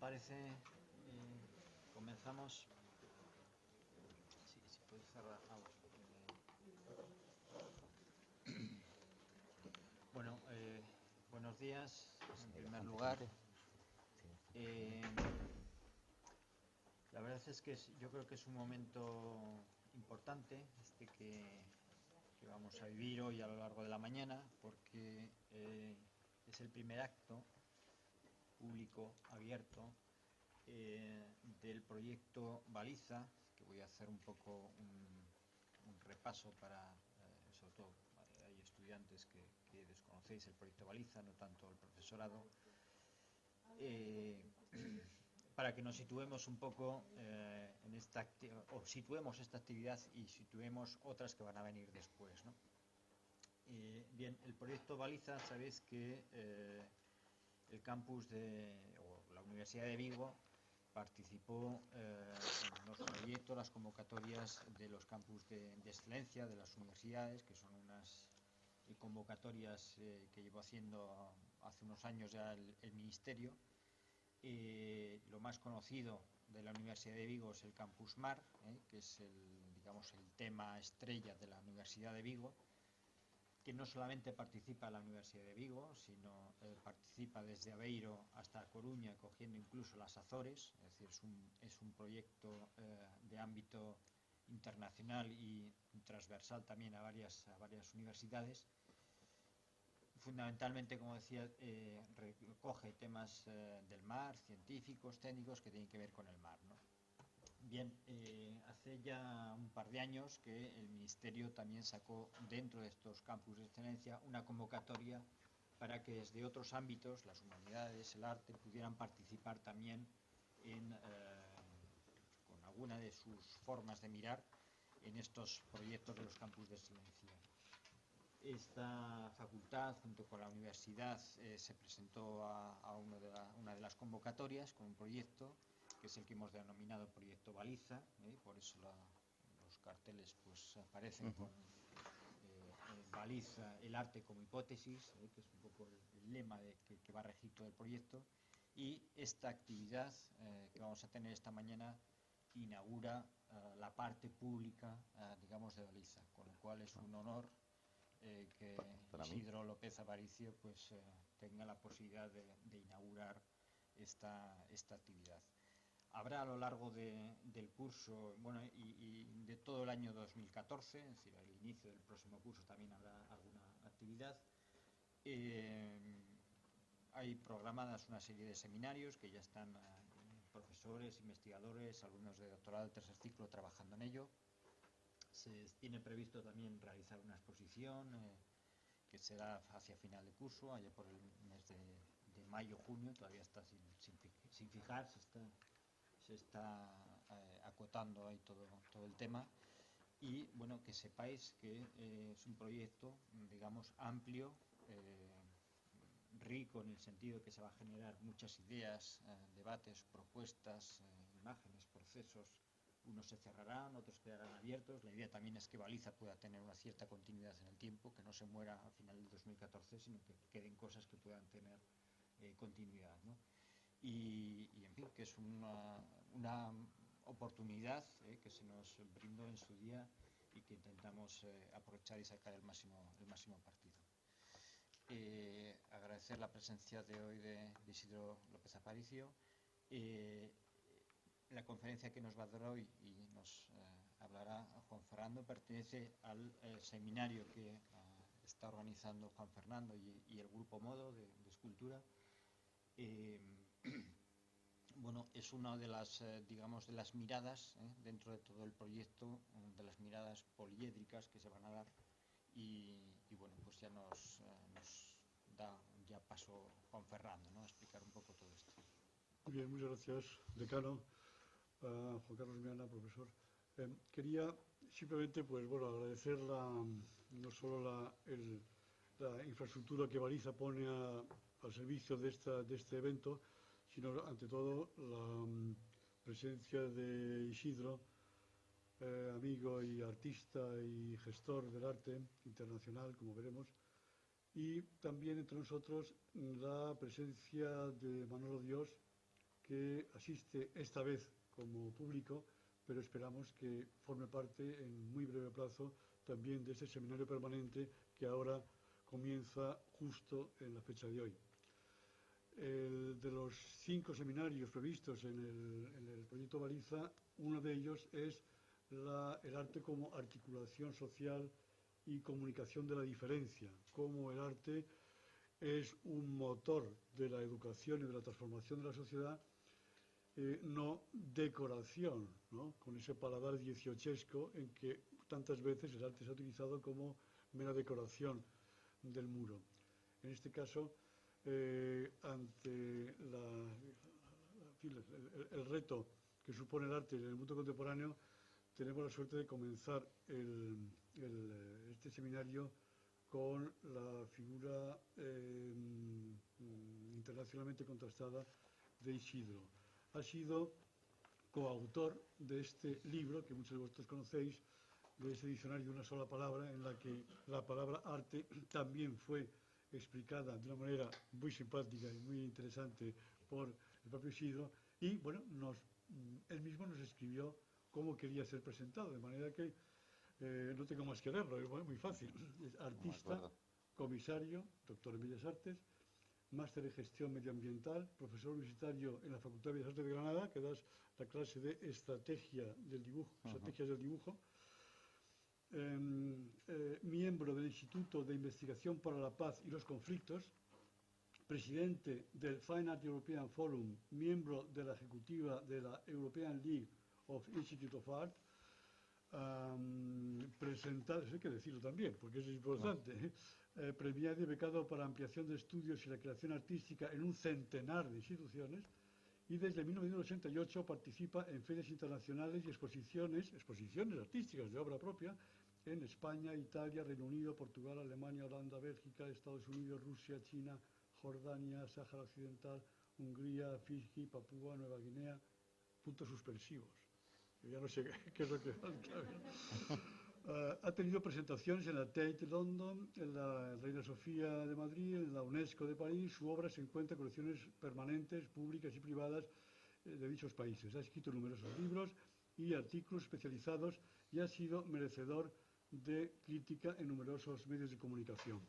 parece, comenzamos. Sí, si puedes cerrar. Bueno, buenos días, en primer lugar. La verdad es que yo creo que es un momento importante que vamos a vivir hoy a lo largo de la mañana, porque es el primer acto público abierto del proyecto Baliza, que voy a hacer un poco un repaso para, sobre todo, hay estudiantes que desconocéis el proyecto Baliza, no tanto el profesorado, para que nos situemos un poco en o situemos esta actividad y situemos otras que van a venir después, ¿no? Bien, el proyecto Baliza, sabéis que el campus o la Universidad de Vigo participó en los proyectos, las convocatorias de los campus de excelencia de las universidades, que son unas convocatorias que llevó haciendo hace unos años ya el Ministerio. Lo más conocido de la Universidad de Vigo es el Campus Mar, que es el tema estrella de la Universidad de Vigo, que no solamente participa la Universidad de Vigo, sino participa desde Aveiro hasta Coruña, cogiendo incluso las Azores. Es decir, es un proyecto de ámbito internacional y transversal también a varias universidades. Fundamentalmente, como decía, recoge temas del mar, científicos, técnicos, que tienen que ver con el mar, ¿no? Bien, hace ya un par de años que el Ministerio también sacó dentro de estos campus de excelencia una convocatoria para que desde otros ámbitos, las humanidades, el arte, pudieran participar también con alguna de sus formas de mirar en estos proyectos de los campus de excelencia. Esta facultad, junto con la universidad, se presentó a una de las convocatorias con un proyecto que es el que hemos denominado Proyecto Baliza, por eso los carteles pues aparecen con Baliza, el arte como hipótesis, que es un poco el lema que va a regir todo el proyecto. Y esta actividad que vamos a tener esta mañana inaugura la parte pública, digamos, de Baliza, con lo cual es un honor que Isidro López Aparicio pues tenga la posibilidad de inaugurar esta actividad. Habrá a lo largo del curso, bueno, y de todo el año 2014, es decir, al inicio del próximo curso también habrá alguna actividad. Hay programadas una serie de seminarios que ya están profesores, investigadores, alumnos de doctorado del tercer ciclo trabajando en ello. Se tiene previsto también realizar una exposición que será hacia final de curso, allá por el mes de mayo-junio, todavía está sin fijar, se está acotando ahí todo el tema. Y bueno, que sepáis que es un proyecto, digamos, amplio, rico en el sentido de que se va a generar muchas ideas, debates, propuestas, imágenes, procesos. Unos se cerrarán, otros quedarán abiertos. La idea también es que Baliza pueda tener una cierta continuidad en el tiempo, que no se muera a final del 2014, sino que queden cosas que puedan tener continuidad, ¿no? Y en fin, que es una oportunidad que se nos brindó en su día y que intentamos aprovechar y sacar el máximo partido. Agradecer la presencia de hoy de Isidro López Aparicio. La conferencia que nos va a dar hoy y nos hablará Juan Fernando pertenece al seminario que está organizando Juan Fernando y el Grupo Modo de Escultura. Bueno, es una de las, digamos, de las miradas dentro de todo el proyecto, de las miradas poliédricas que se van a dar y bueno, pues ya nos da ya paso Juan Fernando, ¿no?, a explicar un poco todo esto. Muy bien, muchas gracias, decano, Juan Carlos Miana, profesor. Quería simplemente, pues bueno, agradecer no solo la infraestructura que Baliza pone al servicio de este evento, sino ante todo la presencia de Isidro, amigo y artista y gestor del arte internacional, como veremos, y también entre nosotros la presencia de Manolo Dios, que asiste esta vez como público, pero esperamos que forme parte en muy breve plazo también de este seminario permanente que ahora comienza justo en la fecha de hoy. De los 5 seminarios previstos en el proyecto Baliza, uno de ellos es el arte como articulación social y comunicación de la diferencia, cómo el arte es un motor de la educación y de la transformación de la sociedad, no decoración, ¿no? Con ese paladar dieciochesco en que tantas veces el arte se ha utilizado como mera decoración del muro. En este caso, ante el reto que supone el arte en el mundo contemporáneo, tenemos la suerte de comenzar este seminario con la figura internacionalmente contrastada de Isidro. Ha sido coautor de este libro, que muchos de vosotros conocéis, de ese diccionario de una sola palabra, en la que la palabra arte también fue explicada de una manera muy simpática y muy interesante por el propio Isidro, y bueno, él mismo nos escribió cómo quería ser presentado, de manera que no tengo más que leerlo, es muy fácil. Es artista, comisario, doctor en Bellas Artes, máster en gestión medioambiental, profesor universitario en la Facultad de Bellas Artes de Granada, que das la clase de estrategias del dibujo, miembro del Instituto de Investigación para la Paz y los Conflictos, presidente del Fine Art European Forum, miembro de la ejecutiva de la European League of Institute of Art, presentado, eso hay que decirlo también, porque eso es importante, premiado y becado para ampliación de estudios y la creación artística en un centenar de instituciones, y desde 1988 participa en ferias internacionales y exposiciones artísticas de obra propia en España, Italia, Reino Unido, Portugal, Alemania, Holanda, Bélgica, Estados Unidos, Rusia, China, Jordania, Sáhara Occidental, Hungría, Fiji, Papúa Nueva Guinea, puntos suspensivos. Yo ya no sé qué es lo que falta. Ha tenido presentaciones en la Tate de London, en la Reina Sofía de Madrid, en la UNESCO de París. Su obra se encuentra en colecciones permanentes, públicas y privadas de dichos países. Ha escrito numerosos libros y artículos especializados y ha sido merecedor de crítica en numerosos medios de comunicación.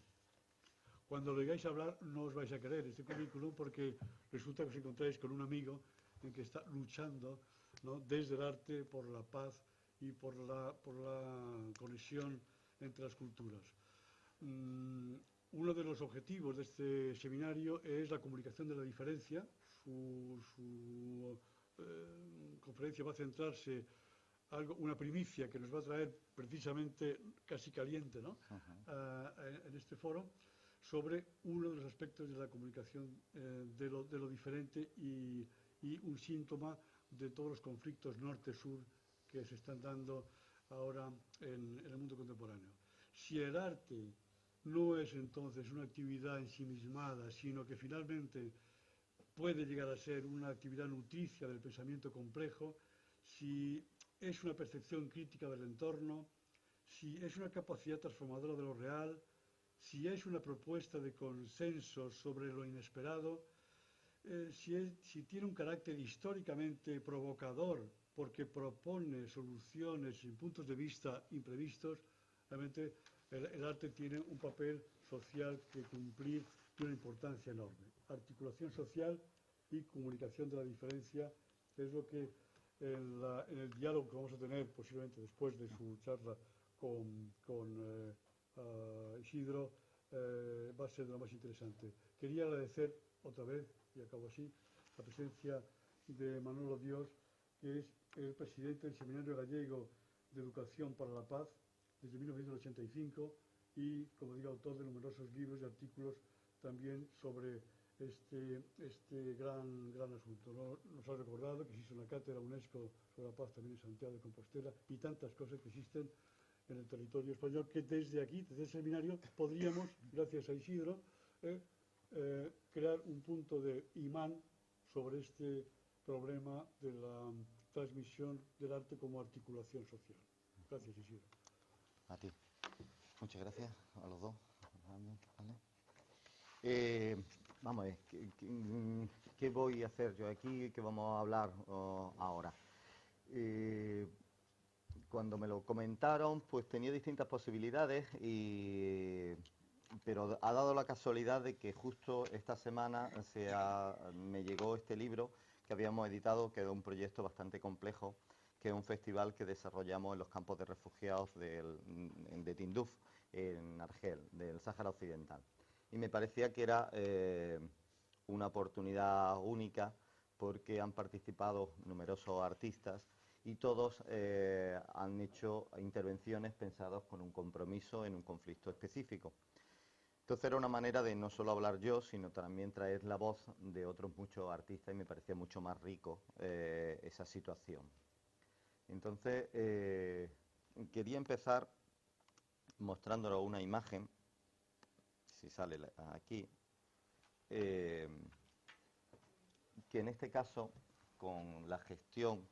Cuando lo oigáis hablar no os vais a querer este currículum, porque resulta que os encontráis con un amigo en que está luchando, ¿no?, desde el arte por la paz y por la conexión entre las culturas. Uno de los objetivos de este seminario es la comunicación de la diferencia. Su conferencia va a centrarse una primicia que nos va a traer precisamente casi caliente, ¿no?, en este foro, sobre uno de los aspectos de la comunicación de lo diferente y un síntoma de todos los conflictos norte-sur que se están dando ahora en el mundo contemporáneo. Si el arte no es entonces una actividad ensimismada, sino que finalmente puede llegar a ser una actividad nutricia del pensamiento complejo, si es una percepción crítica del entorno, si es una capacidad transformadora de lo real, si es una propuesta de consenso sobre lo inesperado, si tiene un carácter históricamente provocador porque propone soluciones y puntos de vista imprevistos, realmente el arte tiene un papel social que cumplir de una importancia enorme. Articulación social y comunicación de la diferencia es lo que en el diálogo que vamos a tener posiblemente después de su charla con Isidro va a ser de lo más interesante. Quería agradecer otra vez, y acabo así, la presencia de Manolo Dios, que es el presidente del Seminario Gallego de Educación para la Paz desde 1985 y, como digo, autor de numerosos libros y artículos también sobre este gran asunto. Nos ha recordado que existe una cátedra UNESCO sobre la paz también en Santiago de Compostela y tantas cosas que existen en el territorio español que desde aquí, desde el seminario, podríamos, gracias a Isidro, crear un punto de imán sobre este problema de la transmisión del arte como articulación social. Gracias, Isidro. A ti. Muchas gracias a los dos. vamos a ver, ¿qué voy a hacer yo aquí? ¿Qué vamos a hablar ahora? Cuando me lo comentaron, pues tenía distintas posibilidades, pero ha dado la casualidad de que justo esta semana me llegó este libro que habíamos editado, que es un proyecto bastante complejo, que es un festival que desarrollamos en los campos de refugiados de Tinduf, en Argel, del Sáhara Occidental. Y me parecía que era una oportunidad única porque han participado numerosos artistas y todos han hecho intervenciones pensadas con un compromiso en un conflicto específico. Entonces era una manera de no solo hablar yo, sino también traer la voz de otros muchos artistas y me parecía mucho más rico esa situación. Entonces quería empezar mostrándolo una imagen, si sale aquí, que en este caso con la gestión,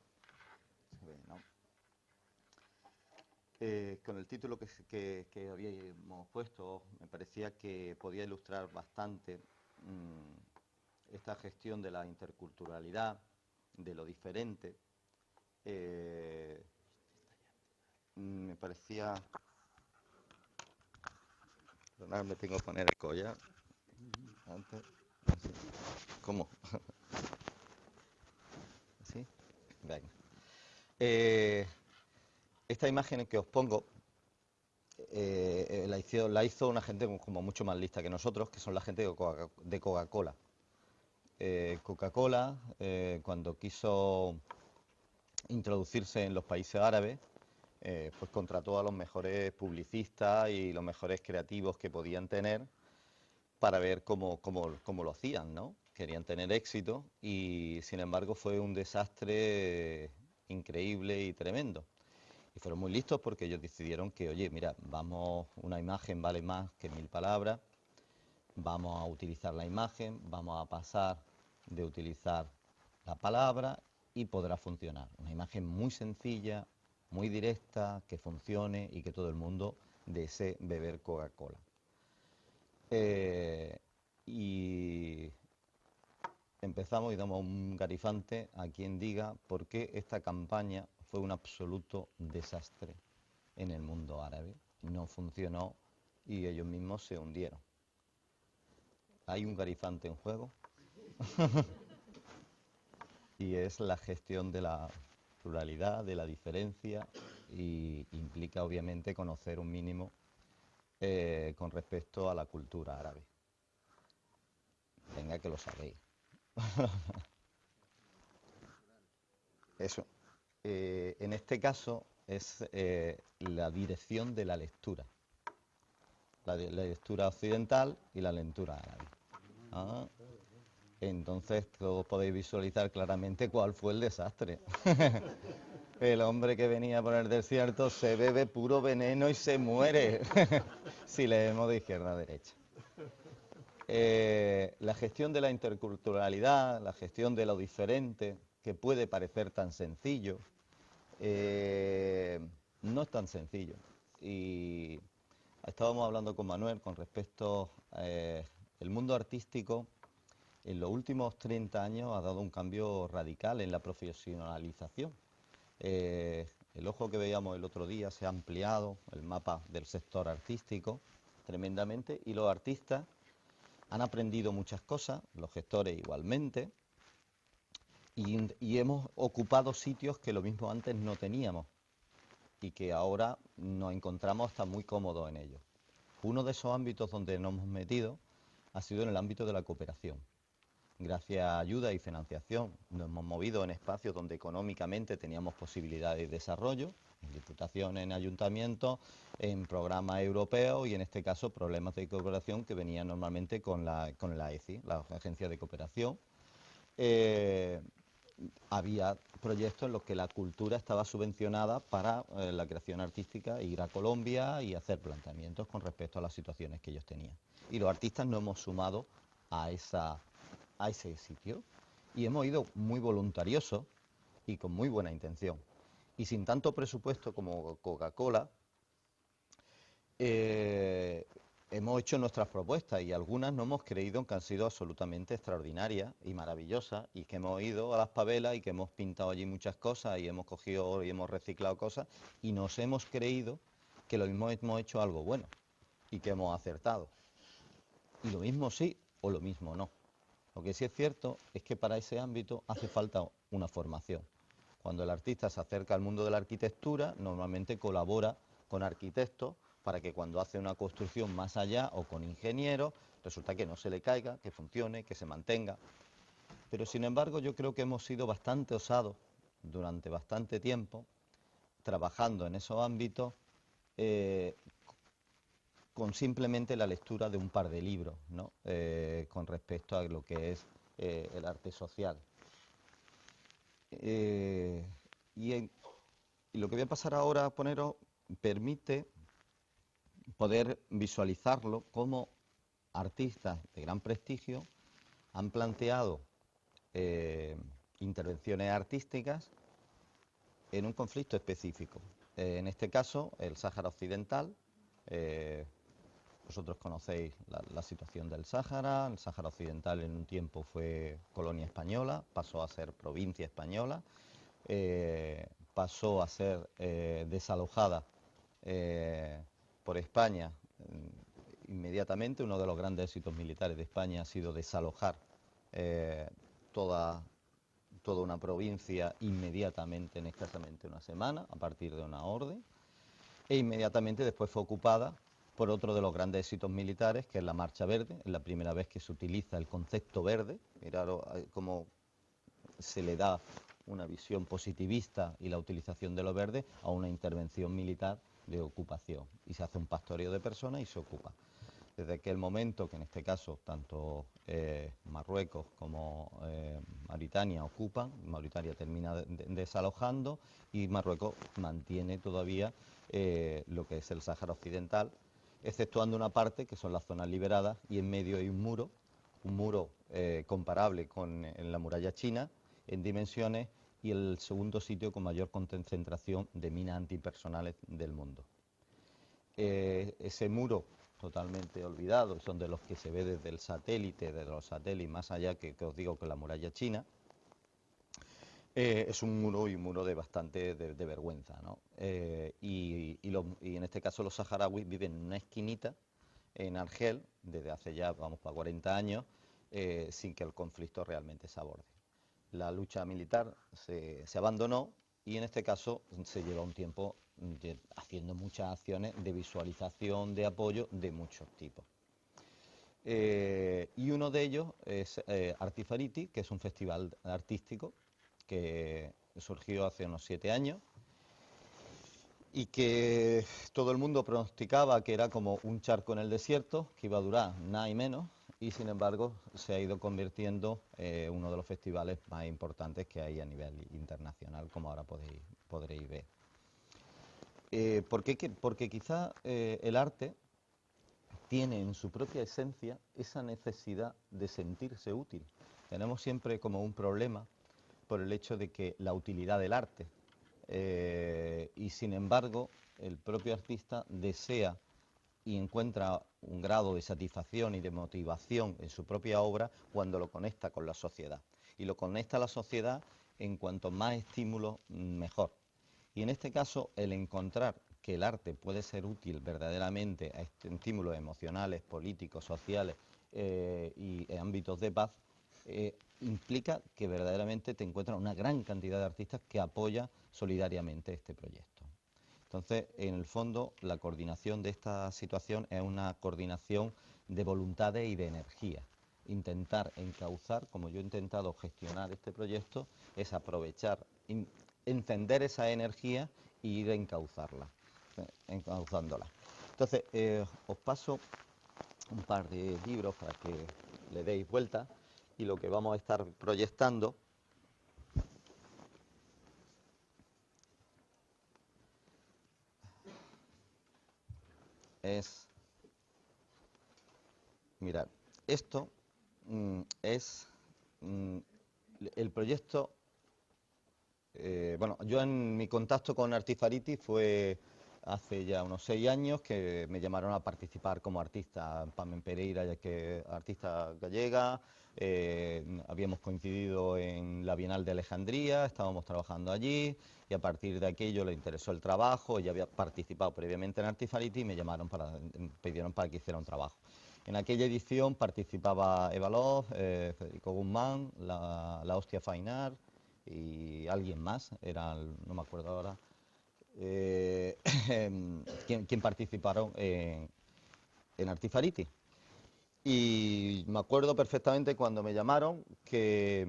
se ve, ¿no? Con el título que habíamos puesto, me parecía que podía ilustrar bastante esta gestión de la interculturalidad, de lo diferente. Me parecía... Perdonad, me tengo que poner el collar. Antes, así. ¿Cómo? ¿Así? Venga. Esta imagen que os pongo la hizo una gente como mucho más lista que nosotros, que son la gente de Coca-Cola. Coca-Cola, cuando quiso introducirse en los países árabes, pues contrató a los mejores publicistas y los mejores creativos que podían tener para ver cómo lo hacían, ¿no? Querían tener éxito y, sin embargo, fue un desastre increíble y tremendo. Y fueron muy listos porque ellos decidieron que, oye, mira, una imagen vale más que 1000 palabras, vamos a utilizar la imagen, vamos a pasar de utilizar la palabra y podrá funcionar. Una imagen muy sencilla, muy directa, que funcione y que todo el mundo desee beber Coca-Cola. Y empezamos y damos un garifante a quien diga por qué esta campaña fue un absoluto desastre en el mundo árabe. No funcionó y ellos mismos se hundieron. Hay un garifante en juego y es la gestión de la pluralidad, de la diferencia, y implica obviamente conocer un mínimo con respecto a la cultura árabe. Venga, que lo sabéis. Eso. En este caso es la dirección de la lectura. La lectura occidental y la lectura árabe. ¿Ah? Entonces todos podéis visualizar claramente cuál fue el desastre. El hombre que venía por el desierto se bebe puro veneno y se muere si leemos de izquierda a derecha. La gestión de la interculturalidad, la gestión de lo diferente, que puede parecer tan sencillo, no es tan sencillo. Y estábamos hablando con Manuel con respecto el mundo artístico en los últimos 30 años ha dado un cambio radical en la profesionalización. El ojo que veíamos el otro día se ha ampliado, el mapa del sector artístico, tremendamente, y los artistas han aprendido muchas cosas, los gestores igualmente, y hemos ocupado sitios que lo mismo antes no teníamos y que ahora nos encontramos hasta muy cómodos en ellos. Uno de esos ámbitos donde nos hemos metido ha sido en el ámbito de la cooperación. Gracias a ayuda y financiación nos hemos movido en espacios donde económicamente teníamos posibilidades de desarrollo, en diputaciones, en ayuntamientos, en programas europeos y en este caso problemas de cooperación que venían normalmente con la ECI, la Agencia de Cooperación. Había proyectos en los que la cultura estaba subvencionada para la creación artística, ir a Colombia y hacer planteamientos con respecto a las situaciones que ellos tenían. Y los artistas nos hemos sumado a ese sitio y hemos ido muy voluntariosos y con muy buena intención. Y sin tanto presupuesto como Coca-Cola, es hemos hecho nuestras propuestas y algunas no hemos creído que han sido absolutamente extraordinarias y maravillosas, y que hemos ido a las pavelas y que hemos pintado allí muchas cosas y hemos cogido y hemos reciclado cosas y nos hemos creído que lo mismo hemos hecho algo bueno y que hemos acertado. Y lo mismo sí o lo mismo no. Lo que sí es cierto es que para ese ámbito hace falta una formación. Cuando el artista se acerca al mundo de la arquitectura, normalmente colabora con arquitectos para que cuando hace una construcción más allá, o con ingenieros, resulta que no se le caiga, que funcione, que se mantenga. Pero sin embargo yo creo que hemos sido bastante osados durante bastante tiempo trabajando en esos ámbitos con simplemente la lectura de un par de libros, ¿no? Con respecto a lo que es el arte social. Y lo que voy a pasar ahora a poneros permite poder visualizarlo como artistas de gran prestigio han planteado intervenciones artísticas en un conflicto específico. En este caso, el Sáhara Occidental. Vosotros conocéis la situación del Sáhara. El Sáhara Occidental en un tiempo fue colonia española, pasó a ser provincia española, pasó a ser desalojada por España inmediatamente. Uno de los grandes éxitos militares de España ha sido desalojar toda una provincia inmediatamente, en escasamente una semana, a partir de una orden, e inmediatamente después fue ocupada por otro de los grandes éxitos militares, que es la Marcha Verde. Es la primera vez que se utiliza el concepto verde. Mirad cómo se le da una visión positivista y la utilización de lo verde a una intervención militar de ocupación. Y se hace un pastoreo de personas y se ocupa. Desde aquel momento, que en este caso tanto Marruecos como Mauritania ocupan, Mauritania termina desalojando y Marruecos mantiene todavía lo que es el Sáhara Occidental, exceptuando una parte que son las zonas liberadas, y en medio hay un muro comparable con la muralla china en dimensiones, y el segundo sitio con mayor concentración de minas antipersonales del mundo. Ese muro totalmente olvidado, son de los que se ve desde el satélite, de los satélites más allá que os digo que la muralla china. Es un muro de bastante de vergüenza, ¿no? Y en este caso los saharauis viven en una esquinita en Argel desde hace ya, vamos, para 40 años, sin que el conflicto realmente se aborde. La lucha militar se abandonó y en este caso se lleva un tiempo haciendo muchas acciones de visualización, de apoyo de muchos tipos. Y uno de ellos es Artifariti, que es un festival artístico que surgió hace unos 7 años y que todo el mundo pronosticaba que era como un charco en el desierto, que iba a durar nada y menos, y sin embargo se ha ido convirtiendo en uno de los festivales más importantes que hay a nivel internacional, como ahora podréis ver. ¿Por qué? Porque quizá el arte tiene en su propia esencia esa necesidad de sentirse útil. Tenemos siempre como un problema por el hecho de que la utilidad del arte, y sin embargo el propio artista desea y encuentra un grado de satisfacción y de motivación en su propia obra cuando lo conecta con la sociedad. Y lo conecta a la sociedad en cuanto más estímulo, mejor. Y en este caso, el encontrar que el arte puede ser útil verdaderamente a estímulos emocionales, políticos, sociales y en ámbitos de paz, implica que verdaderamente te encuentras una gran cantidad de artistas que apoyan solidariamente este proyecto. Entonces, en el fondo, la coordinación de esta situación es una coordinación de voluntades y de energía. Intentar encauzar, como yo he intentado gestionar este proyecto, es aprovechar, encender esa energía e ir a encauzándola. Entonces, os paso un par de libros para que le deis vuelta, y lo que vamos a estar proyectando es, mirad, esto es el proyecto. Bueno, yo en mi contacto con Artifariti fue hace ya unos 6 años que me llamaron a participar como artista. Pamen Pereira, ya que artista gallega, habíamos coincidido en la Bienal de Alejandría, estábamos trabajando allí y a partir de aquello le interesó el trabajo. Ella había participado previamente en Artifality y me pidieron para que hiciera un trabajo. En aquella edición participaba Eva Loz, Federico Guzmán, la Hostia Fainar y alguien más, no me acuerdo ahora, quien participaron en Artifality. Y me acuerdo perfectamente cuando me llamaron que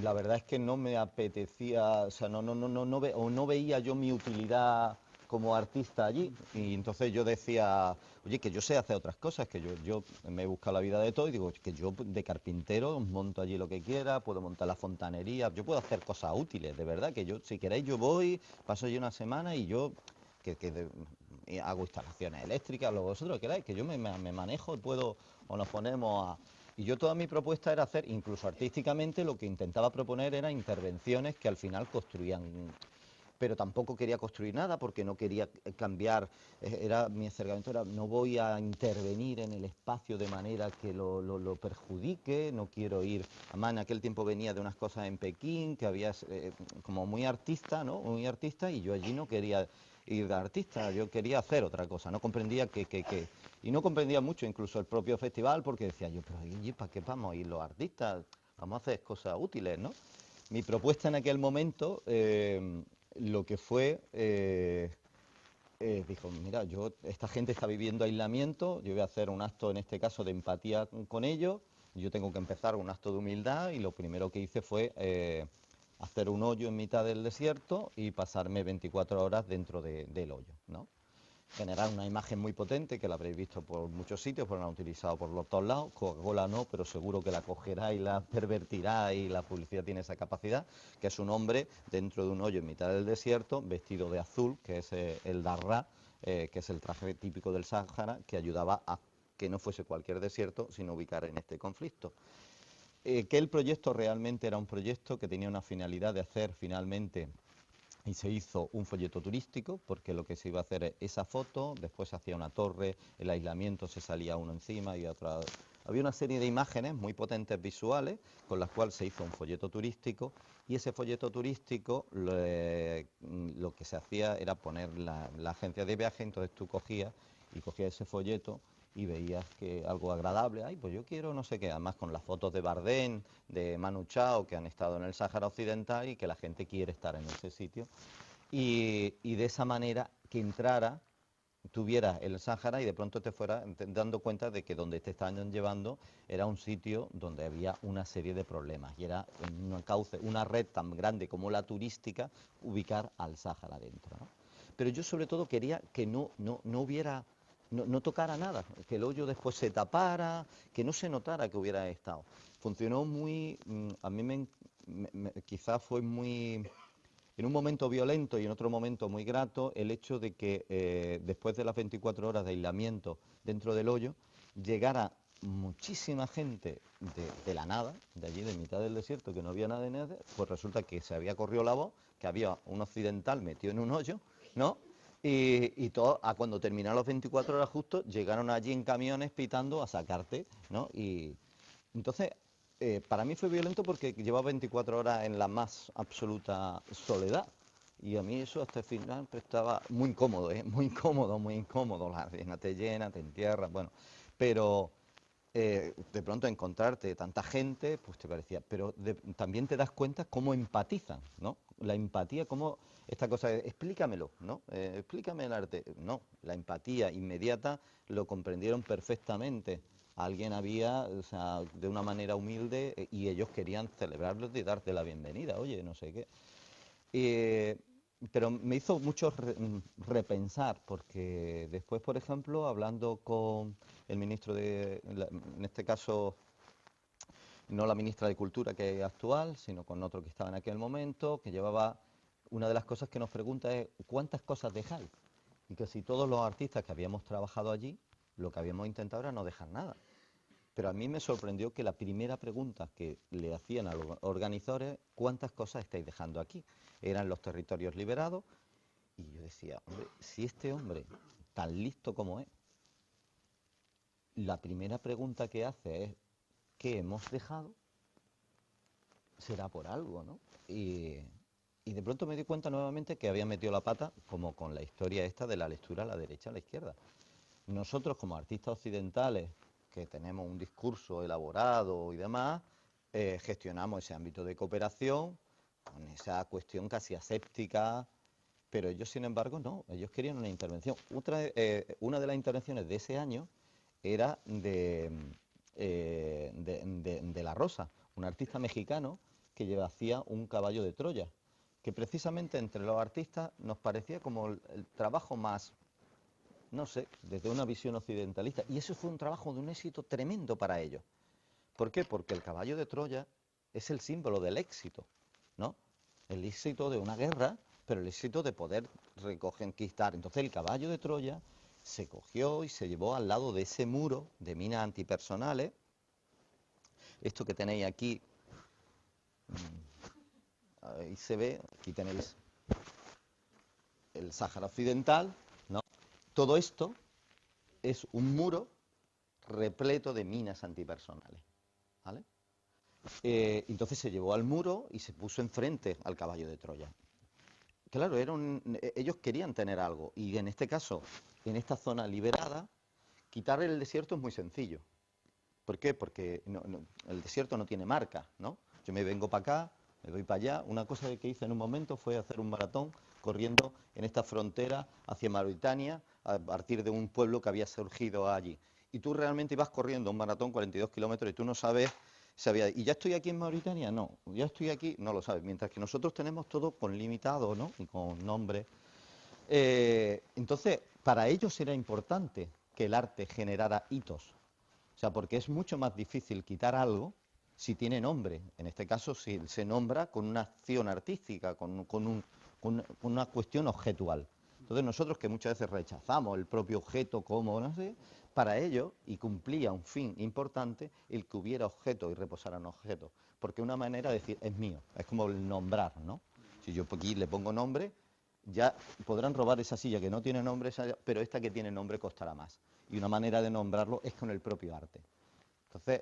la verdad es que no me apetecía, o sea, no veía yo mi utilidad como artista allí, y entonces yo decía, oye, que yo sé hacer otras cosas, que yo me he buscado la vida de todo y digo, que yo de carpintero monto allí lo que quiera, puedo montar la fontanería, yo puedo hacer cosas útiles, de verdad, que yo, si queréis, yo voy, paso allí una semana y yo hago instalaciones eléctricas, lo que vosotros queráis, que yo me manejo y puedo, o nos ponemos a... Y yo toda mi propuesta era hacer, incluso artísticamente, lo que intentaba proponer era intervenciones que al final construían, pero tampoco quería construir nada porque no quería cambiar, mi acercamiento era, no voy a intervenir en el espacio de manera que lo perjudique, no quiero ir, además en aquel tiempo venía de unas cosas en Pekín, que había como muy artista, ¿no? Muy artista, y yo allí no quería ir de artista, yo quería hacer otra cosa, no comprendía y no comprendía mucho incluso el propio festival, porque decía yo, pero ¿y para qué vamos a ir los artistas? Vamos a hacer cosas útiles, ¿no? Mi propuesta en aquel momento, lo que fue, dijo, mira, esta gente está viviendo aislamiento, yo voy a hacer un acto, en este caso, de empatía con ellos, yo tengo que empezar un acto de humildad, y lo primero que hice fue hacer un hoyo en mitad del desierto y pasarme 24 horas dentro del hoyo, ¿no? Generar una imagen muy potente, que la habréis visto por muchos sitios, porque la han utilizado por los dos lados. Coca-Cola no, pero seguro que la cogerá y la pervertirá, y la publicidad tiene esa capacidad, que es un hombre dentro de un hoyo en mitad del desierto, vestido de azul, que es el darra, que es el traje típico del Sáhara, que ayudaba a que no fuese cualquier desierto, sino ubicar en este conflicto. Que el proyecto realmente era un proyecto que tenía una finalidad de hacer finalmente, y se hizo un folleto turístico, porque lo que se iba a hacer es esa foto, después se hacía una torre, el aislamiento, se salía uno encima y otra. Había una serie de imágenes muy potentes visuales con las cuales se hizo un folleto turístico, y ese folleto turístico lo que se hacía era poner la agencia de viaje. Entonces tú cogías ese folleto y veías que algo agradable, ay, pues yo quiero no sé qué, además con las fotos de Bardén, de Manu Chao, que han estado en el Sáhara Occidental y que la gente quiere estar en ese sitio, y de esa manera que entrara, tuvieras el Sáhara y de pronto te fueras dando cuenta de que donde te estaban llevando era un sitio donde había una serie de problemas, y era una red tan grande como la turística, ubicar al Sáhara dentro, ¿no? Pero yo sobre todo quería que no hubiera, no tocara nada, que el hoyo después se tapara, que no se notara que hubiera estado. Funcionó muy, a mí quizás fue muy, en un momento violento y en otro momento muy grato, el hecho de que después de las 24 horas de aislamiento dentro del hoyo, llegara muchísima gente de la nada, de allí, de mitad del desierto, que no había nada de nada. Pues resulta que se había corrido la voz, que había un occidental metido en un hoyo, ¿no? Y todo, cuando terminaron las 24 horas justo, llegaron allí en camiones pitando a sacarte, ¿no? Y entonces, para mí fue violento porque llevaba 24 horas en la más absoluta soledad. Y a mí eso hasta el final estaba muy incómodo, muy incómodo, muy incómodo. La arena te llena, te entierra, bueno. Pero de pronto encontrarte tanta gente, pues te parecía. Pero también te das cuenta cómo empatizan, ¿no? La empatía, cómo esta cosa de explícamelo, ¿no? Explícame el arte. No, la empatía inmediata lo comprendieron perfectamente. Alguien había, o sea, de una manera humilde, y ellos querían celebrarlo y darte la bienvenida, oye, no sé qué. Pero me hizo mucho repensar, porque después, por ejemplo, hablando con el ministro en este caso, no la ministra de Cultura que es actual, sino con otro que estaba en aquel momento, que llevaba, una de las cosas que nos pregunta es, ¿cuántas cosas dejáis? Y que si todos los artistas que habíamos trabajado allí, lo que habíamos intentado era no dejar nada. Pero a mí me sorprendió que la primera pregunta que le hacían a los organizadores, ¿cuántas cosas estáis dejando aquí? Eran los territorios liberados. Y yo decía, hombre, si este hombre, tan listo como es, la primera pregunta que hace es, ¿qué hemos dejado? Será por algo, ¿no? Y de pronto me di cuenta nuevamente que había metido la pata, como con la historia esta de la lectura a la derecha, a la izquierda. Nosotros, como artistas occidentales, que tenemos un discurso elaborado y demás, gestionamos ese ámbito de cooperación con esa cuestión casi aséptica, pero ellos, sin embargo, no, ellos querían una intervención. Una de las intervenciones de ese año era de La Rosa, un artista mexicano que hacía un caballo de Troya, que precisamente entre los artistas nos parecía como el trabajo más, no sé, desde una visión occidentalista. Y eso fue un trabajo de un éxito tremendo para ellos. ¿Por qué? Porque el caballo de Troya es el símbolo del éxito, ¿no? El éxito de una guerra, pero el éxito de poder reconquistar. Entonces el caballo de Troya se cogió y se llevó al lado de ese muro de minas antipersonales. Esto que tenéis aquí, ahí se ve, aquí tenéis el Sáhara Occidental, ¿no? Todo esto es un muro repleto de minas antipersonales, ¿vale? Entonces se llevó al muro y se puso enfrente al caballo de Troya. Claro, ellos querían tener algo, y en este caso, en esta zona liberada, quitar el desierto es muy sencillo. ¿Por qué? Porque el desierto no tiene marca, ¿no? Yo me vengo para acá, me voy para allá. Una cosa que hice en un momento fue hacer un maratón corriendo en esta frontera hacia Mauritania, a partir de un pueblo que había surgido allí. Y tú realmente ibas corriendo un maratón, 42 kilómetros, y tú no sabes, ¿y ya estoy aquí en Mauritania? No. ¿Ya estoy aquí? No lo sabes. Mientras que nosotros tenemos todo con limitado, ¿no? Y con nombre. Entonces, para ellos era importante que el arte generara hitos. O sea, porque es mucho más difícil quitar algo si tiene nombre. En este caso, si se nombra con una acción artística, con una cuestión objetual. Entonces nosotros, que muchas veces rechazamos el propio objeto como, no sé, para ello, y cumplía un fin importante, el que hubiera objeto y reposara en objeto. Porque una manera de decir, es mío, es como el nombrar, ¿no? Si yo aquí le pongo nombre, ya podrán robar esa silla que no tiene nombre, pero esta que tiene nombre costará más. Y una manera de nombrarlo es con el propio arte. Entonces,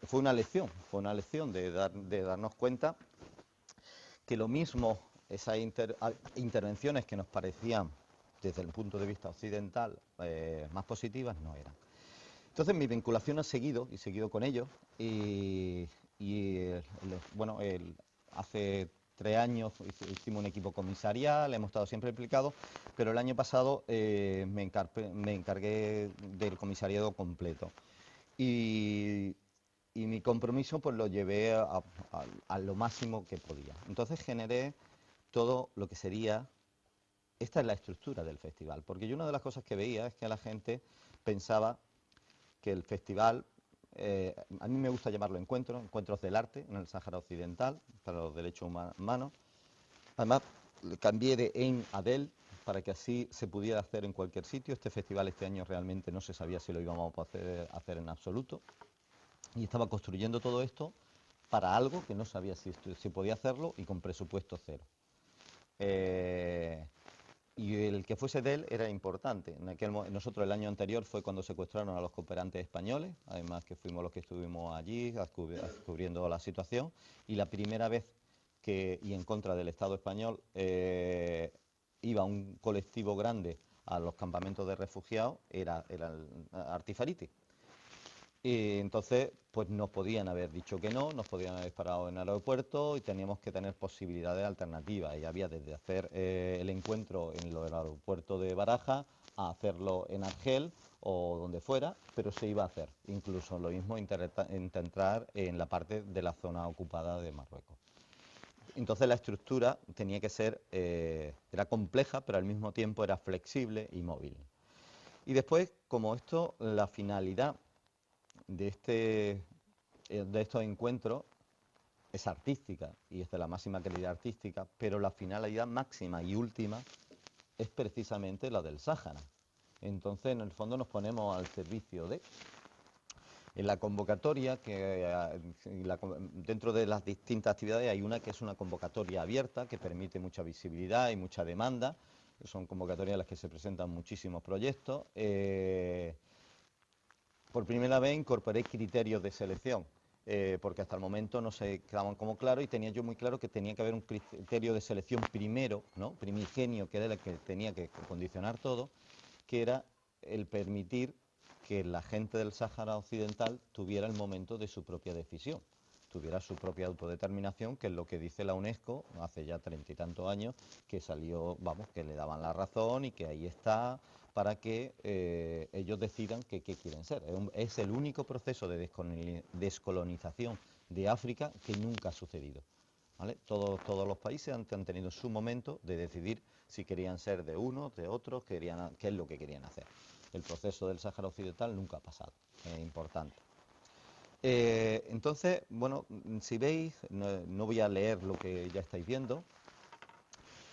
fue una lección de darnos cuenta que lo mismo, esas intervenciones que nos parecían, desde el punto de vista occidental, más positivas, no eran. Entonces, mi vinculación ha seguido, y seguido con ellos, bueno, hace 3 años hicimos un equipo comisarial, hemos estado siempre implicados, pero el año pasado me encargué del comisariado completo. Y mi compromiso pues lo llevé a lo máximo que podía. Entonces generé todo lo que sería, esta es la estructura del festival, porque yo una de las cosas que veía es que la gente pensaba que el festival, a mí me gusta llamarlo encuentros del arte en el Sáhara Occidental, para los derechos humanos. Además, cambié de EN a DEL para que así se pudiera hacer en cualquier sitio. Este festival este año realmente no se sabía si lo íbamos a poder hacer en absoluto. Y estaba construyendo todo esto para algo que no sabía si podía hacerlo y con presupuesto cero. Y el que fuese de él era importante. Nosotros el año anterior fue cuando secuestraron a los cooperantes españoles, además que fuimos los que estuvimos allí descubriendo la situación, y la primera vez y en contra del Estado español, iba un colectivo grande a los campamentos de refugiados, era el Artifariti. Y entonces, pues nos podían haber dicho que no, nos podían haber parado en el aeropuerto y teníamos que tener posibilidades alternativas. Y había desde hacer el encuentro en el aeropuerto de Baraja a hacerlo en Argel o donde fuera, pero se iba a hacer. Incluso lo mismo intentar en la parte de la zona ocupada de Marruecos. Entonces la estructura tenía que ser, era compleja, pero al mismo tiempo era flexible y móvil. Y después, como esto, la finalidad de estos encuentros es artística y es de la máxima calidad artística, pero la finalidad máxima y última es precisamente la del Sáhara. Entonces, en el fondo, nos ponemos al servicio de... En la convocatoria, dentro de las distintas actividades hay una que es una convocatoria abierta que permite mucha visibilidad y mucha demanda. Son convocatorias en las que se presentan muchísimos proyectos. Por primera vez incorporé criterios de selección, porque hasta el momento no se quedaban como claros y tenía yo muy claro que tenía que haber un criterio de selección primero, ¿no? Primigenio, que era el que tenía que condicionar todo, que era el permitir que la gente del Sáhara Occidental tuviera el momento de su propia decisión, tuviera su propia autodeterminación, que es lo que dice la UNESCO hace ya 30 y tantos años, que salió, vamos, que le daban la razón y que ahí está para que ellos decidan qué quieren ser. Es el único proceso de descolonización de África que nunca ha sucedido, ¿vale? Todos los países han tenido su momento de decidir si querían ser de unos, de otros, qué es lo que querían hacer. El proceso del Sáhara Occidental nunca ha pasado, es importante. Entonces, bueno, si veis, no voy a leer lo que ya estáis viendo,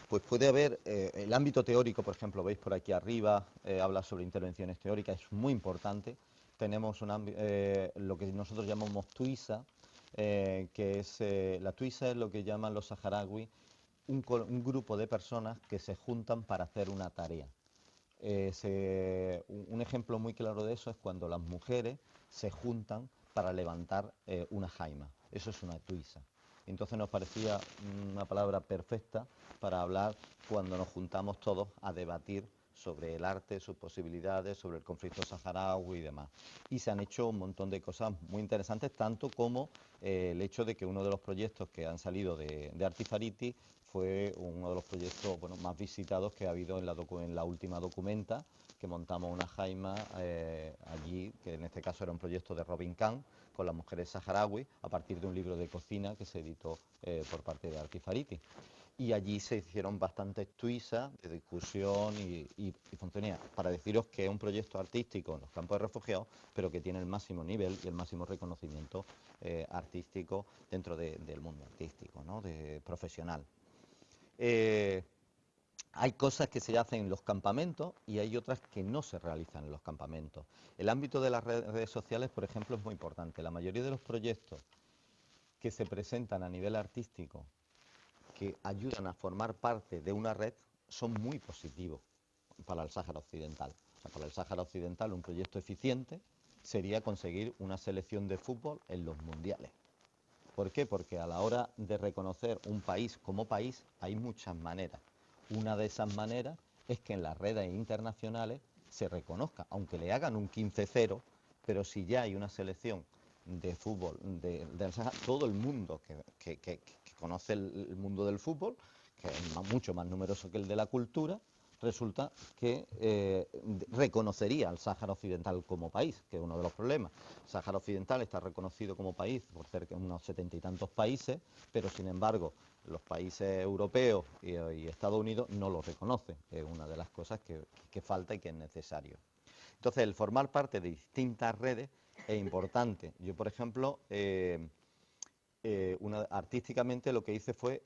pues puede haber, el ámbito teórico, por ejemplo, veis por aquí arriba, habla sobre intervenciones teóricas, es muy importante. Tenemos lo que nosotros llamamos TUISA, que es, la TUISA es lo que llaman los saharauis, un grupo de personas que se juntan para hacer una tarea. Un ejemplo muy claro de eso es cuando las mujeres se juntan para levantar una jaima. Eso es una tuisa. Entonces nos parecía una palabra perfecta para hablar cuando nos juntamos todos a debatir sobre el arte, sus posibilidades, sobre el conflicto saharaui y demás. Y se han hecho un montón de cosas muy interesantes, tanto como el hecho de que uno de los proyectos que han salido de Artifariti fue uno de los proyectos más visitados que ha habido en la última documenta, que montamos una jaima allí, que en este caso era un proyecto de Robin Kahn, con las mujeres saharauis, a partir de un libro de cocina que se editó por parte de Artifariti. Y allí se hicieron bastantes tuisas de discusión y funcionía, para deciros que es un proyecto artístico en los campos de refugiados, pero que tiene el máximo nivel y el máximo reconocimiento artístico dentro del mundo artístico, ¿no? Profesional. Hay cosas que se hacen en los campamentos y hay otras que no se realizan en los campamentos. El ámbito de las redes sociales, por ejemplo, es muy importante. La mayoría de los proyectos que se presentan a nivel artístico, que ayudan a formar parte de una red, son muy positivos para el Sáhara Occidental. O sea, para el Sáhara Occidental un proyecto eficiente sería conseguir una selección de fútbol en los mundiales. ¿Por qué? Porque a la hora de reconocer un país como país hay muchas maneras. Una de esas maneras es que en las redes internacionales se reconozca, aunque le hagan un 15-0, pero si ya hay una selección de fútbol del Sáhara, todo el mundo que conoce el mundo del fútbol, que es mucho más numeroso que el de la cultura, resulta que reconocería al Sáhara Occidental como país, que es uno de los problemas. El Sáhara Occidental está reconocido como país por cerca de unos 70 y tantos países, pero sin embargo los países europeos y Estados Unidos no lo reconocen. Es una de las cosas que falta y que es necesario. Entonces, el formar parte de distintas redes es importante. Yo, por ejemplo, artísticamente lo que hice fue...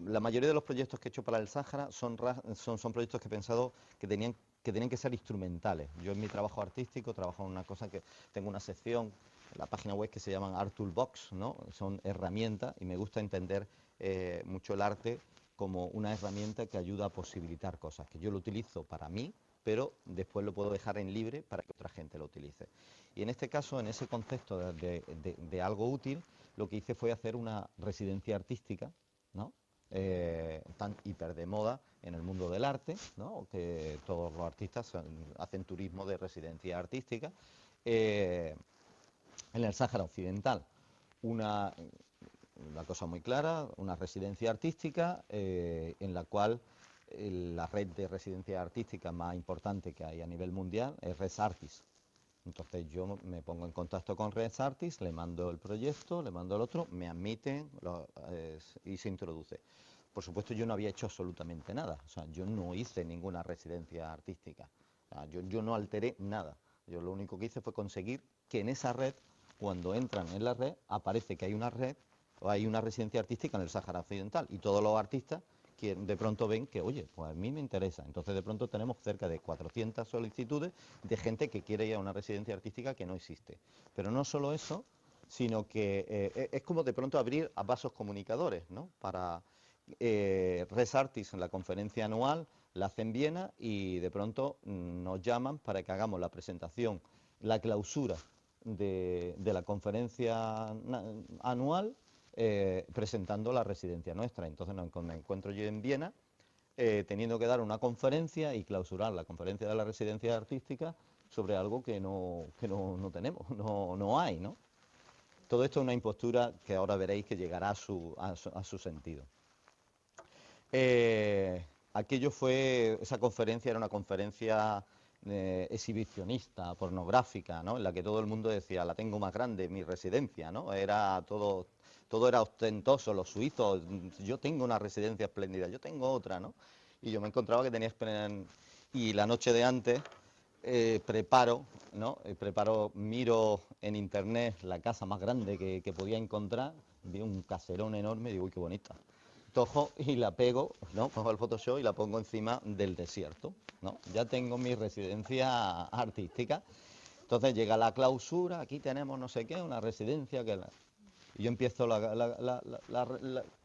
la mayoría de los proyectos que he hecho para el Sáhara son proyectos que he pensado que tenían que ser instrumentales. Yo en mi trabajo artístico trabajo en una cosa que tengo una sección en la página web que se llaman Art Toolbox, ¿no? Son herramientas y me gusta entender mucho el arte como una herramienta que ayuda a posibilitar cosas, que yo lo utilizo para mí, pero después lo puedo dejar en libre para que otra gente lo utilice. Y en este caso, en ese concepto de algo útil, lo que hice fue hacer una residencia artística, ¿no? Tan hiper de moda en el mundo del arte, ¿no? Que todos los artistas hacen turismo de residencia artística en el Sáhara Occidental. Una cosa muy clara, una residencia artística en la cual la red de residencia artística más importante que hay a nivel mundial es Res Artis. Entonces yo me pongo en contacto con Res Artis, le mando el proyecto, le mando el otro, me admiten y se introduce. Por supuesto yo no había hecho absolutamente nada, o sea, yo no hice ninguna residencia artística, o sea, yo no alteré nada. Yo lo único que hice fue conseguir que en esa red, cuando entran en la red, aparece que hay una red o hay una residencia artística en el Sáhara Occidental y todos los artistas de pronto ven que, oye, pues a mí me interesa. Entonces de pronto tenemos cerca de 400 solicitudes de gente que quiere ir a una residencia artística que no existe. Pero no solo eso, sino que es como de pronto abrir a vasos comunicadores, ¿no? Para Res Artis, en la conferencia anual, la hace en Viena y de pronto nos llaman para que hagamos la presentación, la clausura de la conferencia anual, presentando la residencia nuestra. Entonces me encuentro yo en Viena teniendo que dar una conferencia y clausurar la conferencia de la residencia artística sobre algo que no tenemos, no hay, ¿no? Todo esto es una impostura que ahora veréis que llegará a su sentido. Esa conferencia era una conferencia exhibicionista, pornográfica, ¿no? En la que todo el mundo decía, la tengo más grande, mi residencia, ¿no? Era todo era ostentoso, los suizos, yo tengo una residencia espléndida, yo tengo otra, ¿no? Y yo me encontraba que tenía... Y la noche de antes preparo, miro en internet la casa más grande que podía encontrar, vi un caserón enorme y digo, uy, qué bonita. Cojo y la pego, ¿no? Cojo el Photoshop y la pongo encima del desierto, ¿no? Ya tengo mi residencia artística. Entonces llega la clausura, aquí tenemos no sé qué, una residencia que... Y yo empiezo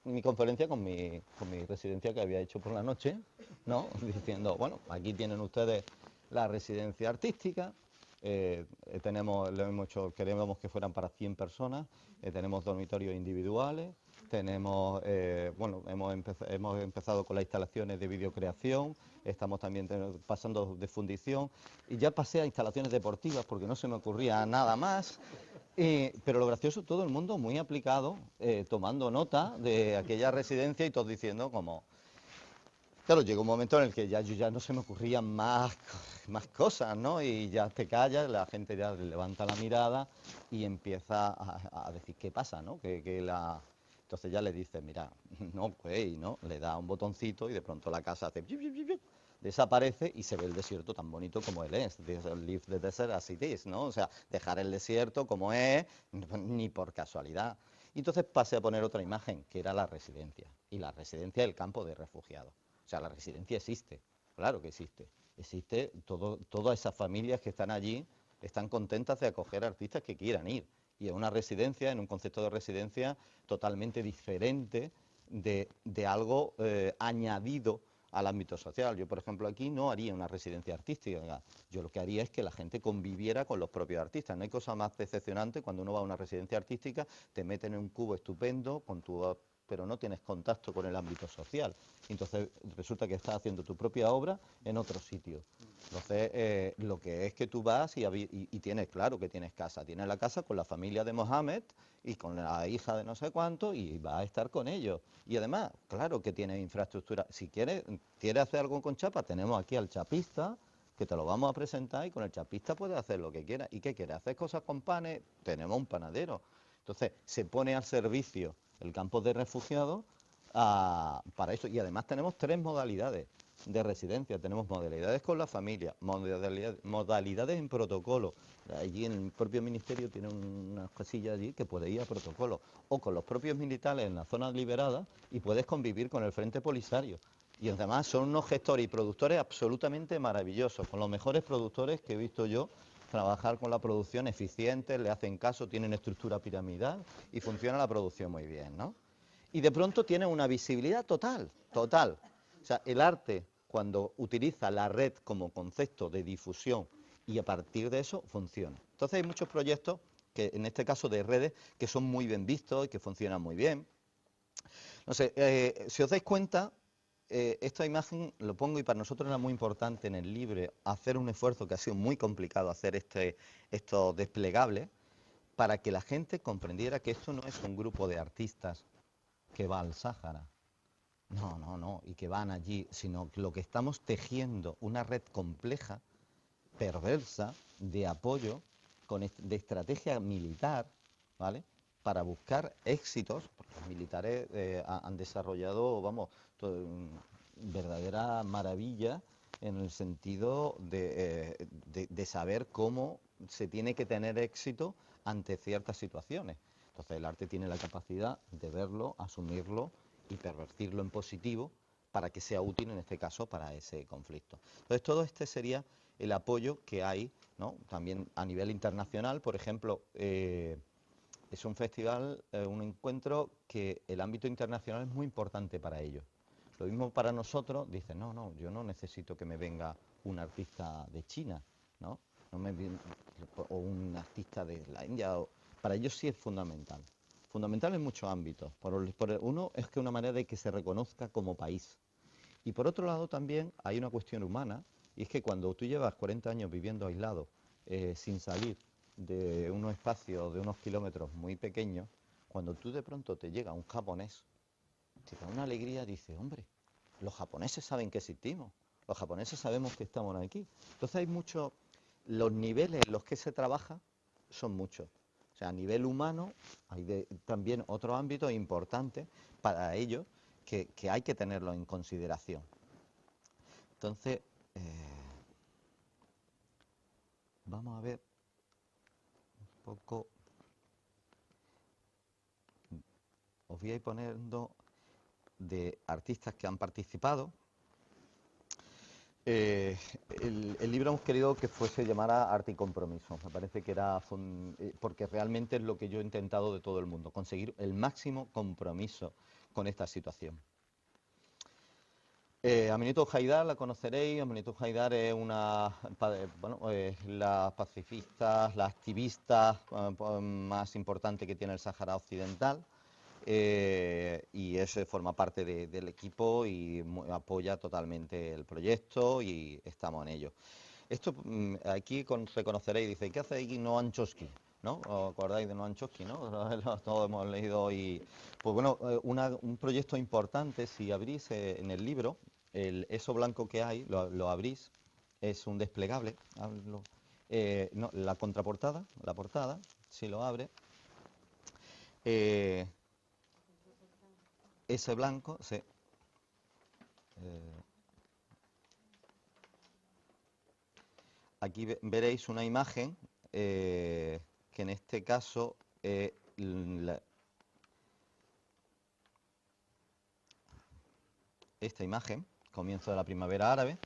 mi conferencia con mi residencia que había hecho por la noche, ¿no? Diciendo, bueno, aquí tienen ustedes la residencia artística, queremos que fueran para 100 personas, tenemos dormitorios individuales, tenemos, hemos empezado con las instalaciones de videocreación, estamos también pasando de fundición, y ya pasé a instalaciones deportivas porque no se me ocurría nada más. Pero lo gracioso, todo el mundo muy aplicado, tomando nota de aquella residencia y todos diciendo como... Claro, llegó un momento en el que ya no se me ocurrían más cosas, ¿no? Y ya te callas, la gente ya levanta la mirada y empieza a decir, ¿qué pasa, no? Entonces ya le dice, mira, no, pues, ¿no? Le da un botoncito y de pronto la casa hace... desaparece y se ve el desierto tan bonito como él es. Leave the desert as it is, ¿no? O sea, dejar el desierto como es, ni por casualidad. Y entonces pasé a poner otra imagen, que era la residencia. Y la residencia del campo de refugiados. O sea, la residencia existe, claro que existe. Existe, todas esas familias que están allí están contentas de acoger artistas que quieran ir. Y es una residencia, en un concepto de residencia totalmente diferente de algo añadido al ámbito social. Yo, por ejemplo, aquí no haría una residencia artística. Yo lo que haría es que la gente conviviera con los propios artistas. No hay cosa más decepcionante cuando uno va a una residencia artística, te meten en un cubo estupendo, pero no tienes contacto con el ámbito social. Entonces resulta que estás haciendo tu propia obra en otro sitio. Entonces lo que es que tú vas y tienes, claro que tienes casa. Tienes la casa con la familia de Mohamed y con la hija de no sé cuánto y vas a estar con ellos. Y además, claro que tienes infraestructura. Si quieres hacer algo con chapa, tenemos aquí al chapista, que te lo vamos a presentar y con el chapista puedes hacer lo que quieras. ¿Y qué quieres? ¿Hacer cosas con panes? Tenemos un panadero. Entonces se pone al servicio el campo de refugiados para eso. Y además tenemos 3 modalidades de residencia. Tenemos modalidades con la familia, modalidades en protocolo. Allí en el propio ministerio tiene unas casillas allí que puede ir a protocolo. O con los propios militares en la zona liberada y puedes convivir con el Frente Polisario. Y además son unos gestores y productores absolutamente maravillosos, con los mejores productores que he visto yo trabajar con la producción eficiente, le hacen caso, tienen estructura piramidal y funciona la producción muy bien, ¿no? Y de pronto tiene una visibilidad total. O sea, el arte, cuando utiliza la red como concepto de difusión y a partir de eso, funciona. Entonces hay muchos proyectos, que en este caso de redes, que son muy bien vistos y que funcionan muy bien. No sé, si os dais cuenta, esta imagen lo pongo y para nosotros era muy importante en el libro hacer un esfuerzo que ha sido muy complicado hacer estos desplegables para que la gente comprendiera que esto no es un grupo de artistas que va al Sáhara, no, y que van allí, sino que lo que estamos tejiendo una red compleja, perversa, de apoyo, de estrategia militar, ¿vale?, para buscar éxitos, porque los militares han desarrollado, vamos, verdadera maravilla en el sentido de saber cómo se tiene que tener éxito ante ciertas situaciones. Entonces el arte tiene la capacidad de verlo, asumirlo y pervertirlo en positivo para que sea útil en este caso para ese conflicto. Entonces todo este sería el apoyo que hay, ¿no? También a nivel internacional, por ejemplo, es un festival, un encuentro que el ámbito internacional es muy importante para ellos. Lo mismo para nosotros, dicen, no, yo no necesito que me venga un artista de China, ¿no? O un artista de la India. Para ellos sí es fundamental. Fundamental en muchos ámbitos. Uno es que una manera de que se reconozca como país. Y por otro lado también hay una cuestión humana, y es que cuando tú llevas 40 años viviendo aislado, sin salir de unos espacios de unos kilómetros muy pequeños, cuando tú de pronto te llega un japonés, te da una alegría, dice, hombre, los japoneses saben que existimos, los japoneses sabemos que estamos aquí. Entonces hay muchos, los niveles en los que se trabaja son muchos. O sea, a nivel humano hay también otros ámbitos importantes para ellos que hay que tenerlo en consideración. Entonces, vamos a ver un poco, os voy a ir poniendo de artistas que han participado. El libro hemos querido que se llamara Arte y Compromiso. Me parece que era porque realmente es lo que yo he intentado de todo el mundo, conseguir el máximo compromiso con esta situación. Amenetou Haidar la conoceréis. Amenetou Haidar es la pacifista, la activista más importante que tiene el Sáhara Occidental. Y ese forma parte del equipo y apoya totalmente el proyecto y estamos en ello. Esto aquí reconoceréis, dice, ¿qué hace aquí Noam Chomsky? ¿No? ¿Os acordáis de Noam Chomsky, no? Todos hemos leído y... Pues bueno, un proyecto importante, si abrís en el libro, eso blanco que hay, lo abrís, es un desplegable. No, la contraportada, la portada, si lo abre... ese blanco, sí. Aquí veréis una imagen que en este caso esta imagen, comienzo de la primavera árabe.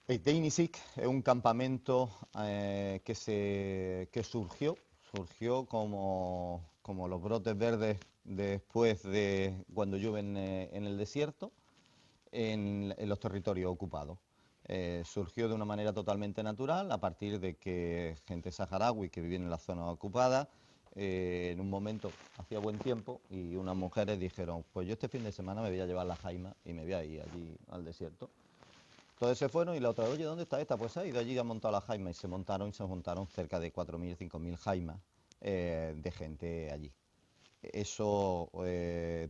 Eiteinisik es un campamento que surgió como los brotes verdes después de cuando llueven en el desierto, en los territorios ocupados. Surgió de una manera totalmente natural a partir de que gente saharaui que vivía en la zona ocupada, en un momento hacía buen tiempo y unas mujeres dijeron, pues yo este fin de semana me voy a llevar la jaima y me voy a ir allí al desierto. Entonces se fueron y la otra, oye, ¿dónde está esta? Pues ha ido allí y ha montado la jaima y se montaron cerca de 4.000, 5.000 jaimas de gente allí. Eso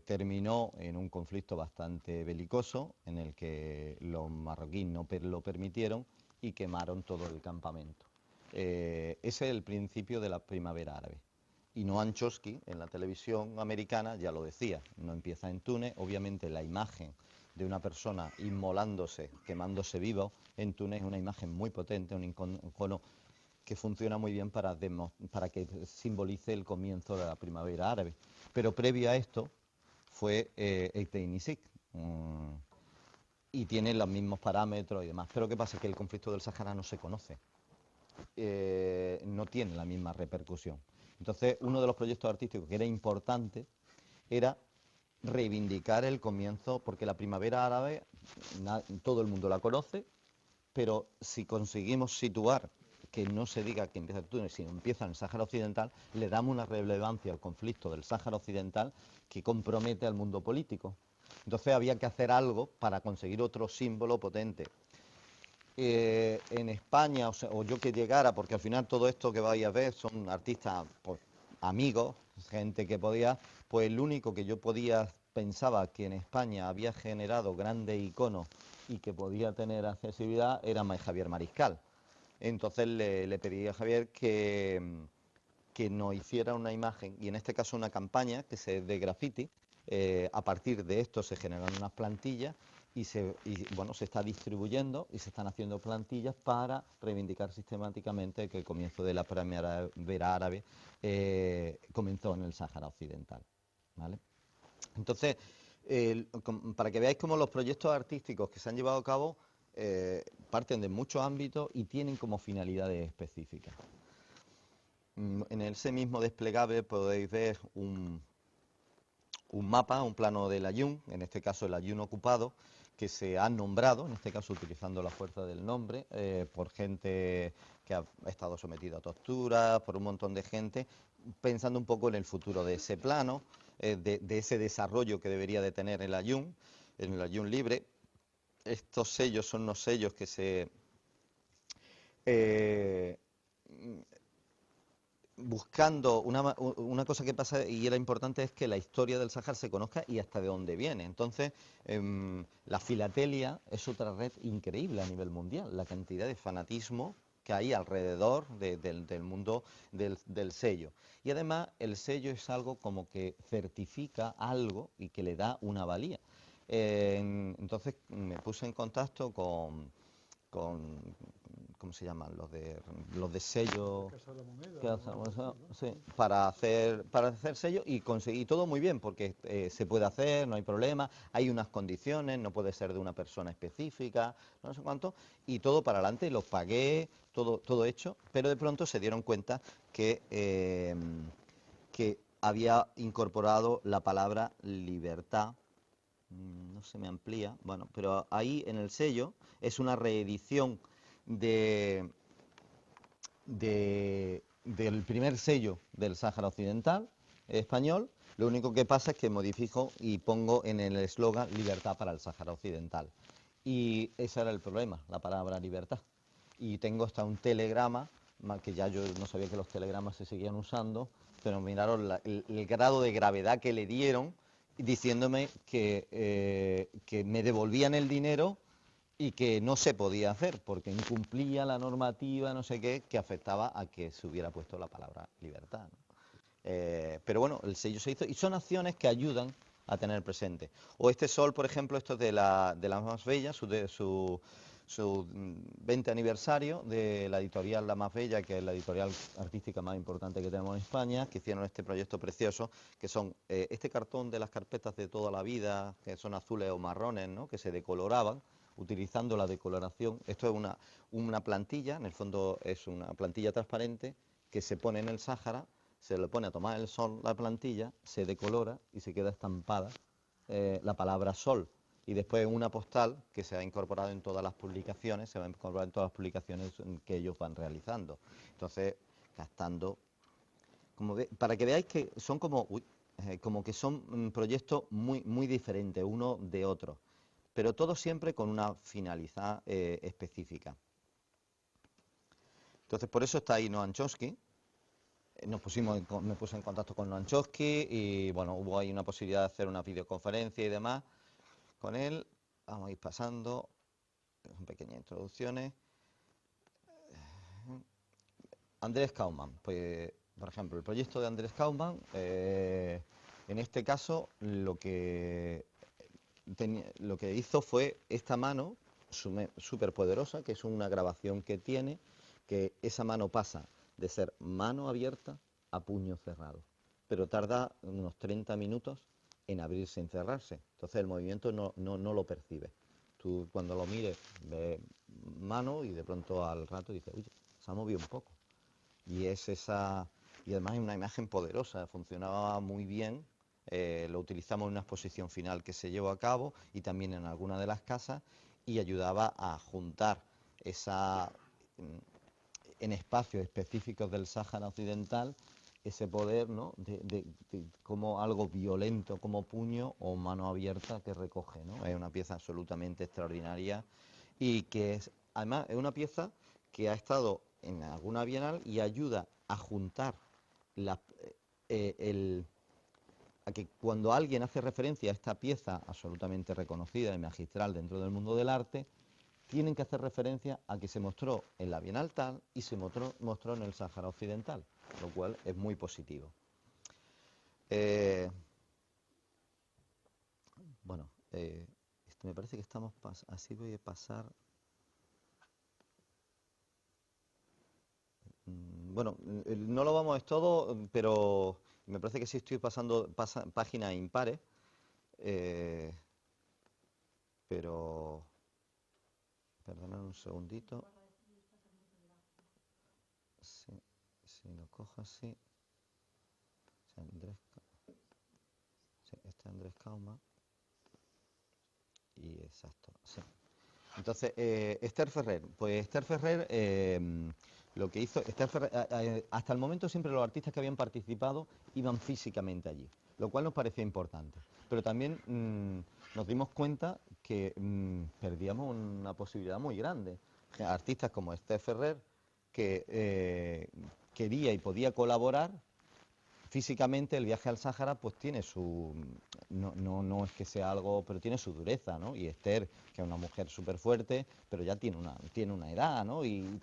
terminó en un conflicto bastante belicoso en el que los marroquíes no lo permitieron y quemaron todo el campamento. Ese es el principio de la primavera árabe. Y Noam Chomsky en la televisión americana ya lo decía, no empieza en Túnez, obviamente la imagen de una persona inmolándose, quemándose vivo en Túnez es una imagen muy potente, un icono que funciona muy bien para que simbolice el comienzo de la primavera árabe. Pero previo a esto fue Eiteinisik, y tiene los mismos parámetros y demás. Pero ¿qué pasa? Que el conflicto del Sáhara no se conoce, no tiene la misma repercusión. Entonces, uno de los proyectos artísticos que era importante era reivindicar el comienzo, porque la primavera árabe todo el mundo la conoce, pero si conseguimos situar que no se diga que empieza en Túnez, sino empieza en el Sáhara Occidental, le damos una relevancia al conflicto del Sáhara Occidental que compromete al mundo político. Entonces había que hacer algo para conseguir otro símbolo potente. En España, o yo que llegara, porque al final todo esto que vais a ver son artistas, pues, amigos, gente que podía, pues el único que yo pensaba que en España había generado grandes iconos y que podía tener accesibilidad era Javier Mariscal. Entonces le pedí a Javier que nos hiciera una imagen, y en este caso una campaña de graffiti. A partir de esto se generan unas plantillas y se está distribuyendo y se están haciendo plantillas para reivindicar sistemáticamente que el comienzo de la primavera árabe comenzó en el Sáhara Occidental, ¿vale? Entonces, para que veáis cómo los proyectos artísticos que se han llevado a cabo parten de muchos ámbitos y tienen como finalidades específicas. En ese mismo desplegable podéis ver un mapa, un plano del Ayun, en este caso el Ayun ocupado, que se ha nombrado, en este caso utilizando la fuerza del nombre, por gente que ha estado sometida a torturas, por un montón de gente, pensando un poco en el futuro de ese plano, de ese desarrollo que debería de tener el Ayun, en el Ayun libre. Estos sellos son unos sellos que se... buscando una cosa que pasa y era importante es que la historia del Sáhara se conozca y hasta de dónde viene. Entonces, la filatelia es otra red increíble a nivel mundial, la cantidad de fanatismo que hay alrededor del mundo del sello. Y además el sello es algo como que certifica algo y que le da una valía. Entonces me puse en contacto con ¿cómo se llaman? Los de sello. Casa de la Moneda. Sí, para hacer sello y conseguí todo muy bien, porque se puede hacer, no hay problema, hay unas condiciones, no puede ser de una persona específica, no sé cuánto, y todo para adelante, los pagué, todo hecho, pero de pronto se dieron cuenta que había incorporado la palabra libertad. No se me amplía, bueno, pero ahí en el sello es una reedición del primer sello del Sáhara Occidental español. Lo único que pasa es que modifico y pongo en el eslogan libertad para el Sáhara Occidental. Y ese era el problema, la palabra libertad. Y tengo hasta un telegrama, que ya yo no sabía que los telegramas se seguían usando, pero miraron el grado de gravedad que le dieron, diciéndome que me devolvían el dinero y que no se podía hacer porque incumplía la normativa, no sé qué, que afectaba a que se hubiera puesto la palabra libertad, ¿no? Pero bueno, el sello se hizo y son acciones que ayudan a tener presente. O este sol, por ejemplo, esto es de la Más Bella, su 20 aniversario de la editorial La Más Bella, que es la editorial artística más importante que tenemos en España, que hicieron este proyecto precioso, que son este cartón de las carpetas de toda la vida, que son azules o marrones, ¿no?, que se decoloraban, utilizando la decoloración. Esto es una plantilla, en el fondo es una plantilla transparente que se pone en el Sáhara, se le pone a tomar el sol la plantilla, se decolora y se queda estampada la palabra sol. Y después una postal que se ha incorporado en todas las publicaciones, se va a incorporar en todas las publicaciones que ellos van realizando. Entonces, gastando, para que veáis que son como que son proyectos muy, muy diferentes uno de otro, pero todo siempre con una finalidad específica. Entonces, por eso está ahí Noam Chomsky. Me puse en contacto con Noam Chomsky y bueno, hubo ahí una posibilidad de hacer una videoconferencia y demás con él. Vamos a ir pasando, son pequeñas introducciones. Andrés Kaumann, pues, por ejemplo, el proyecto de Andrés Kaumann, en este caso lo que hizo fue esta mano súper poderosa, que es una grabación que tiene, que esa mano pasa de ser mano abierta a puño cerrado, pero tarda unos 30 minutos en abrirse y encerrarse. Entonces el movimiento no lo percibe. Tú cuando lo mires ves mano y de pronto al rato dices, oye, se ha movido un poco. Y además es una imagen poderosa, funcionaba muy bien. Lo utilizamos en una exposición final que se llevó a cabo y también en alguna de las casas, y ayudaba a juntar en espacios específicos del Sáhara Occidental ese poder, ¿no?, de como algo violento como puño o mano abierta que recoge, ¿no? Es una pieza absolutamente extraordinaria y que además es una pieza que ha estado en alguna bienal y ayuda a juntar a que cuando alguien hace referencia a esta pieza absolutamente reconocida y magistral dentro del mundo del arte, tienen que hacer referencia a que se mostró en la Bienal tal y se mostró en el Sáhara Occidental, lo cual es muy positivo. Bueno, me parece que estamos así voy a pasar. Bueno, no lo vamos a ver todo, pero me parece que sí estoy pasando páginas impares, pero, perdonad un segundito. Sí, si lo cojo así, sí, este Andrés Cauma, y exacto, sí. Entonces, Esther Ferrer, pues Esther Ferrer, lo que hizo, Esther Ferrer, hasta el momento siempre los artistas que habían participado iban físicamente allí, lo cual nos parecía importante, pero también nos dimos cuenta que perdíamos una posibilidad muy grande. Artistas como Esther Ferrer, que quería y podía colaborar. Físicamente el viaje al Sáhara pues tiene su, no es que sea algo, pero tiene su dureza, ¿no? Y Esther, que es una mujer súper fuerte, pero ya tiene una edad, ¿no? Y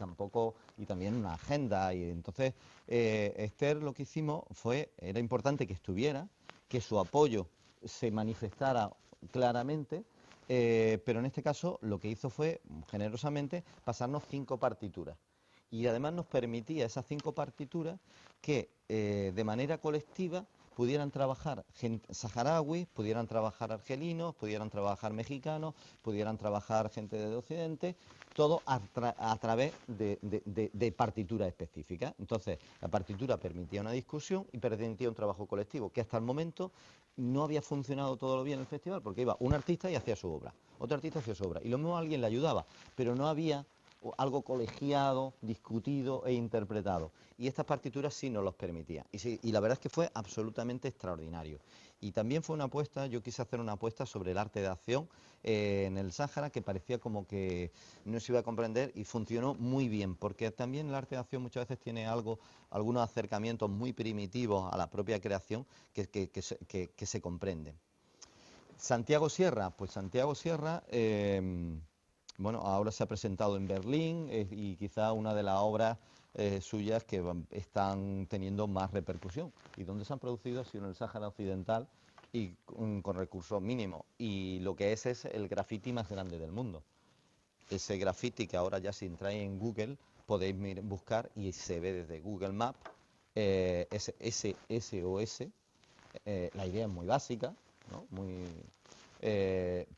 también una agenda, y entonces Esther lo que hicimos era importante que estuviera, que su apoyo se manifestara claramente, pero en este caso lo que hizo fue, generosamente, pasarnos 5 partituras. Y además nos permitía esas 5 partituras que de manera colectiva pudieran trabajar saharauis, pudieran trabajar argelinos, pudieran trabajar mexicanos, pudieran trabajar gente de Occidente, todo a través de partituras específicas. Entonces, la partitura permitía una discusión y permitía un trabajo colectivo, que hasta el momento no había funcionado todo lo bien en el festival, porque iba un artista y hacía su obra, otro artista hacía su obra, y lo mismo alguien le ayudaba, pero no había algo colegiado, discutido e interpretado. Y estas partituras sí nos los permitían. Y la verdad es que fue absolutamente extraordinario. Y también fue una apuesta, yo quise hacer una apuesta sobre el arte de acción en el Sáhara, que parecía como que no se iba a comprender, y funcionó muy bien, porque también el arte de acción muchas veces tiene algunos acercamientos muy primitivos a la propia creación que se comprenden. Santiago Sierra, pues Santiago Sierra... bueno, ahora se ha presentado en Berlín y quizá una de las obras suyas que están teniendo más repercusión. Y donde se han producido ha sido en el Sáhara Occidental y con recursos mínimos. Y lo que es el graffiti más grande del mundo. Ese graffiti que ahora ya si entráis en Google podéis buscar y se ve desde Google Maps, SOS. La idea es muy básica, ¿no?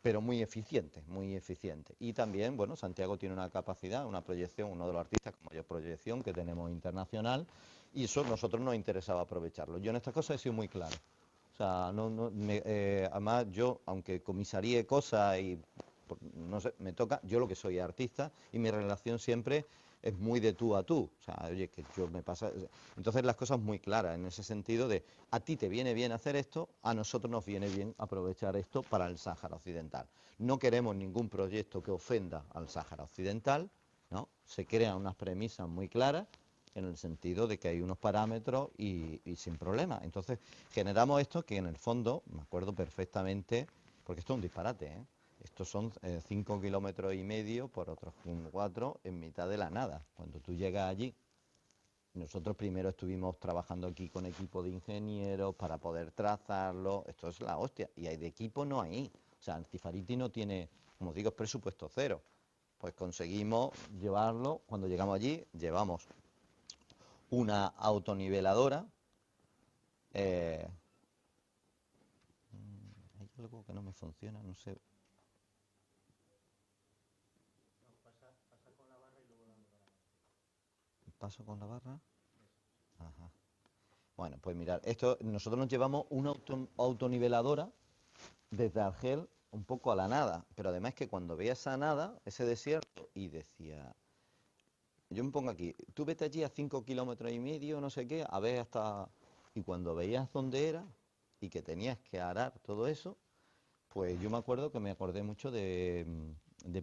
Pero muy eficiente, muy eficiente. Y también, bueno, Santiago tiene una capacidad, una proyección, uno de los artistas con mayor proyección que tenemos internacional, y eso a nosotros nos interesaba aprovecharlo. Yo en estas cosas he sido muy claro. O sea, además yo, aunque comisaríe cosas y, no sé, me toca, yo lo que soy artista y mi relación siempre es muy de tú a tú. O sea, oye, que yo me pasa... Entonces las cosas muy claras, en ese sentido de, a ti te viene bien hacer esto, a nosotros nos viene bien aprovechar esto para el Sáhara Occidental. No queremos ningún proyecto que ofenda al Sáhara Occidental, ¿no? Se crean unas premisas muy claras, en el sentido de que hay unos parámetros y sin problema. Entonces generamos esto que en el fondo, me acuerdo perfectamente, porque esto es un disparate, ¿eh? Estos son 5,5 kilómetros por otros 4 en mitad de la nada. Cuando tú llegas allí, nosotros primero estuvimos trabajando aquí con equipo de ingenieros para poder trazarlo. Esto es la hostia. Y hay de equipo no hay. O sea, Antifariti no tiene, como digo, es presupuesto cero. Pues conseguimos llevarlo. Cuando llegamos allí, llevamos una autoniveladora. Hay algo que no me funciona, no sé. ¿Paso con la barra? Ajá. Bueno, pues mirad, nosotros nos llevamos una autoniveladora desde Argel un poco a la nada, pero además que cuando veía esa nada, ese desierto, y decía, yo me pongo aquí, tú vete allí a 5,5 kilómetros, no sé qué, a ver hasta... Y cuando veías dónde era y que tenías que arar todo eso, pues yo me acuerdo que me acordé mucho de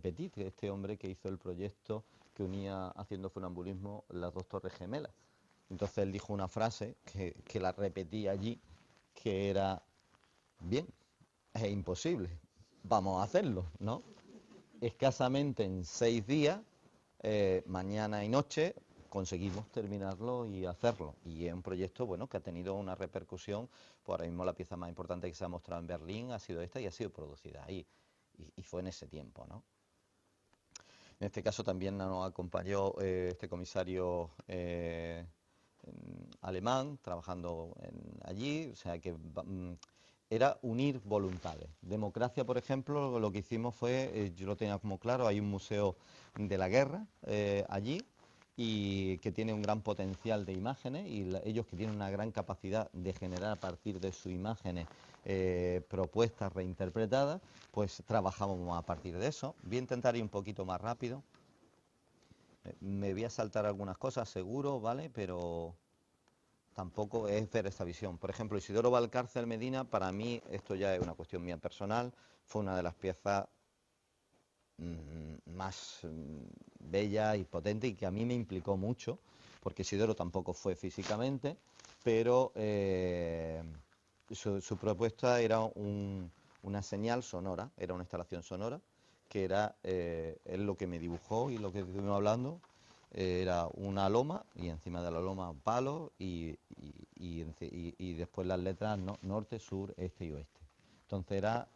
Petit, este hombre que hizo el proyecto que unía haciendo funambulismo las 2 torres gemelas. Entonces él dijo una frase que la repetí allí, que era, bien, es imposible, vamos a hacerlo, ¿no? Escasamente en 6 días, mañana y noche, conseguimos terminarlo y hacerlo. Y es un proyecto, bueno, que ha tenido una repercusión. Pues ahora mismo la pieza más importante que se ha mostrado en Berlín ha sido esta y ha sido producida ahí. Y fue en ese tiempo, ¿no? En este caso también nos acompañó este comisario alemán trabajando allí, o sea que era unir voluntades. Democracia, por ejemplo, lo que hicimos fue, yo lo tenía como claro, hay un museo de la guerra allí, y que tiene un gran potencial de imágenes, y ellos que tienen una gran capacidad de generar a partir de sus imágenes propuestas reinterpretadas, pues trabajamos a partir de eso. Voy a intentar ir un poquito más rápido. Me voy a saltar algunas cosas, seguro, ¿vale? Pero tampoco es ver esta visión. Por ejemplo, Isidoro Valcárcel Medina, para mí, esto ya es una cuestión mía personal, fue una de las piezas más bella y potente, y que a mí me implicó mucho, porque Isidoro tampoco fue físicamente, pero su propuesta era una señal sonora, era una instalación sonora, que era es lo que me dibujó y lo que estuvimos hablando. Era una loma, y encima de la loma palos, y después las letras norte, sur, este y oeste. Entonces era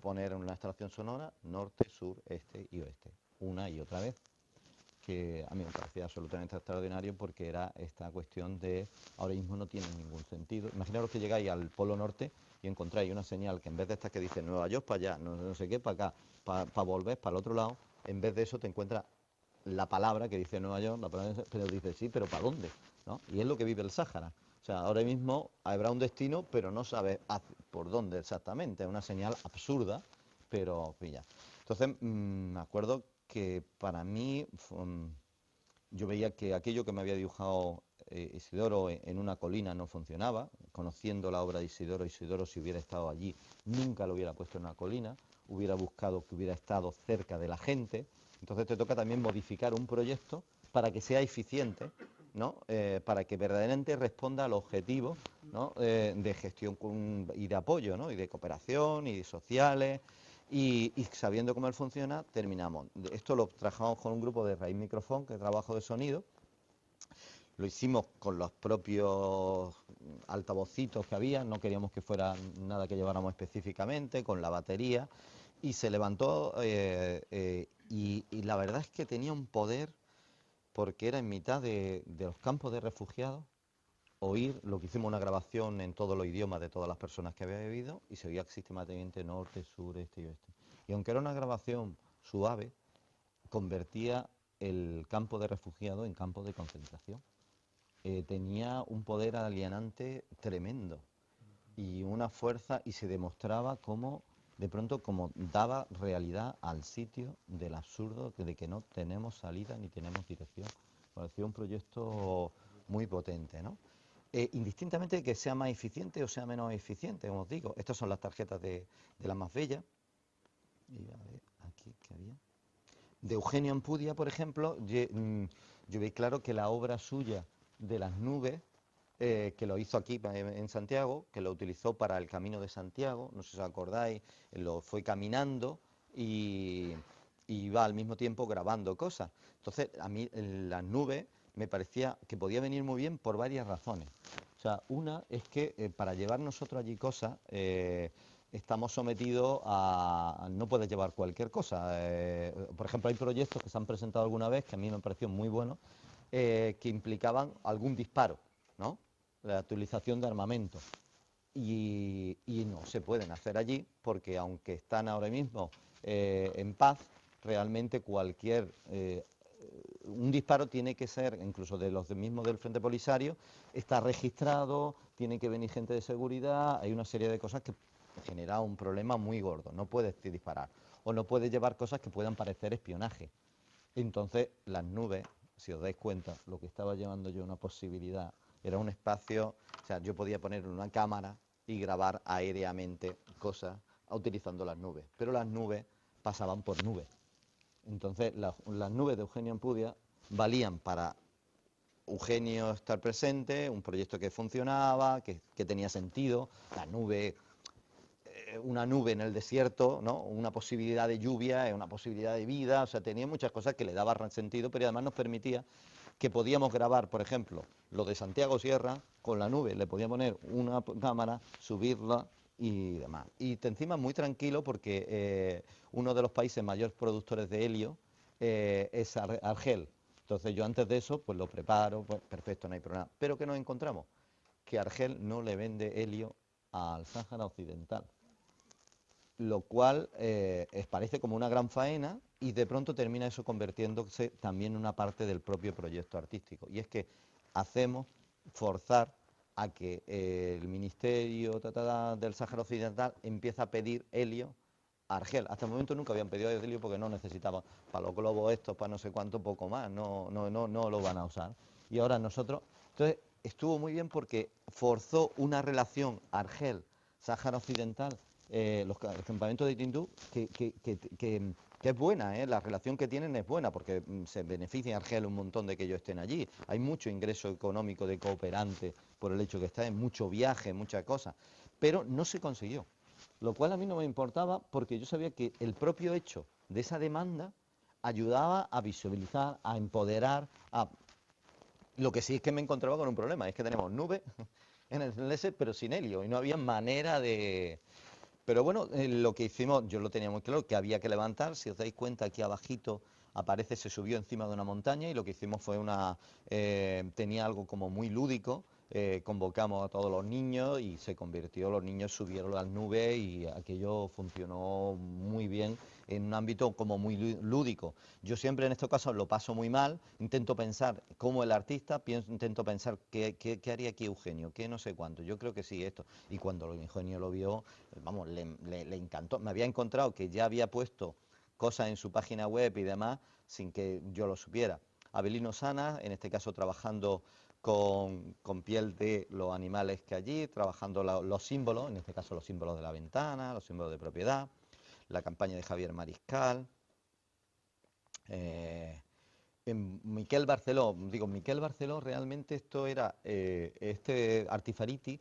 poner una instalación sonora norte, sur, este y oeste, una y otra vez, que a mí me parecía absolutamente extraordinario, porque era esta cuestión de ahora mismo no tiene ningún sentido. Imaginaros que llegáis al Polo Norte y encontráis una señal que en vez de esta que dice Nueva York para allá, no sé qué, para acá, para volver para el otro lado, en vez de eso te encuentras la palabra que dice Nueva York, pero dice sí, pero ¿para dónde? ¿No? Y es lo que vive el Sáhara. O sea, ahora mismo habrá un destino, pero no sabes por dónde exactamente. Es una señal absurda, pero pilla. Entonces, me acuerdo que para mí, yo veía que aquello que me había dibujado Isidoro en una colina no funcionaba. Conociendo la obra de Isidoro, Isidoro, si hubiera estado allí, nunca lo hubiera puesto en una colina, hubiera buscado que hubiera estado cerca de la gente. Entonces te toca también modificar un proyecto para que sea eficiente, ¿no? Para que verdaderamente responda al objetivo, ¿no? De gestión y de apoyo, ¿no? Y de cooperación y sociales, y sabiendo cómo él funciona, terminamos. Esto lo trabajamos con un grupo de Raíz Microfón, que trabajo de sonido. Lo hicimos con los propios altavocitos que había, no queríamos que fuera nada que lleváramos específicamente, con la batería, y se levantó, y la verdad es que tenía un poder, porque era en mitad de los campos de refugiados, oír lo que hicimos, una grabación en todos los idiomas de todas las personas que había vivido, y se oía sistemáticamente norte, sur, este y oeste. Y aunque era una grabación suave, convertía el campo de refugiados en campo de concentración. Tenía un poder alienante tremendo y una fuerza, y se demostraba cómo de pronto como daba realidad al sitio del absurdo de que no tenemos salida ni tenemos dirección. Parecía un proyecto muy potente, ¿no? Indistintamente de que sea más eficiente o sea menos eficiente, como os digo. Estas son las tarjetas de las más bellas. Y a ver, aquí que había. De Eugenio Ampudia, por ejemplo, yo vi claro que la obra suya de las nubes, que lo hizo aquí en Santiago, que lo utilizó para el Camino de Santiago, no sé si os acordáis, lo fue caminando y iba al mismo tiempo grabando cosas. Entonces, a mí las nubes me parecía que podía venir muy bien por varias razones. O sea, una es que para llevar nosotros allí cosas, estamos sometidos a... no puedes llevar cualquier cosa. Por ejemplo, hay proyectos que se han presentado alguna vez que a mí me pareció muy buenos, que implicaban algún disparo, ¿no? La utilización de armamento. Y no se pueden hacer allí, porque aunque están ahora mismo en paz, realmente un disparo tiene que ser, incluso de los mismos del Frente Polisario, está registrado, tiene que venir gente de seguridad, hay una serie de cosas que genera un problema muy gordo. No puedes disparar, o no puedes llevar cosas que puedan parecer espionaje. Entonces, las nubes, si os dais cuenta, lo que estaba llevando yo, una posibilidad, era un espacio, o sea, yo podía poner una cámara y grabar aéreamente cosas utilizando las nubes, pero las nubes pasaban por nubes. Entonces, las nubes de Eugenio Ampudia valían para Eugenio estar presente, un proyecto que funcionaba, que tenía sentido, la nube, una nube en el desierto, ¿no? Una posibilidad de lluvia, una posibilidad de vida, o sea, tenía muchas cosas que le daban sentido, pero además nos permitía que podíamos grabar, por ejemplo, lo de Santiago Sierra con la nube, le podía poner una cámara, subirla y demás. Y encima muy tranquilo, porque uno de los países mayores productores de helio es Argel. Entonces yo antes de eso pues lo preparo, pues perfecto, no hay problema. Pero ¿qué nos encontramos? Que Argel no le vende helio al Sáhara Occidental, lo cual parece como una gran faena y de pronto termina eso convirtiéndose también en una parte del propio proyecto artístico. Y es que hacemos forzar a que el Ministerio del Sáhara Occidental empiece a pedir helio a Argel. Hasta el momento nunca habían pedido helio porque no necesitaban, para los globos estos, para no sé cuánto, poco más, no lo van a usar. Y ahora nosotros, entonces estuvo muy bien porque forzó una relación Argel-Sáhara Occidental, el campamento de Tindú, que es buena, la relación que tienen es buena, porque se beneficia en Argel un montón de que ellos estén allí. Hay mucho ingreso económico de cooperante por el hecho que estén, mucho viaje, muchas cosas, pero no se consiguió. Lo cual a mí no me importaba porque yo sabía que el propio hecho de esa demanda ayudaba a visibilizar, a empoderar, a... Lo que sí es que me encontraba con un problema, es que tenemos nube en el CNS, pero sin helio, y no había manera de... Pero bueno, lo que hicimos, yo lo tenía muy claro, que había que levantar. Si os dais cuenta, aquí abajito aparece, se subió encima de una montaña y lo que hicimos fue tenía algo como muy lúdico. Convocamos a todos los niños y se convirtió, los niños subieron las nubes y aquello funcionó muy bien en un ámbito como muy lúdico. Yo siempre en estos casos lo paso muy mal, intento pensar como el artista, intento pensar qué haría aquí Eugenio, qué no sé cuánto, yo creo que sí esto. Y cuando Eugenio lo vio, vamos, le encantó. Me había encontrado que ya había puesto cosas en su página web y demás sin que yo lo supiera. Abelino Sana, en este caso trabajando con piel de los animales que allí, trabajando los símbolos, en este caso los símbolos de la ventana, los símbolos de propiedad, la campaña de Javier Mariscal, Miquel Barceló, Miquel Barceló realmente esto era, este Artifariti,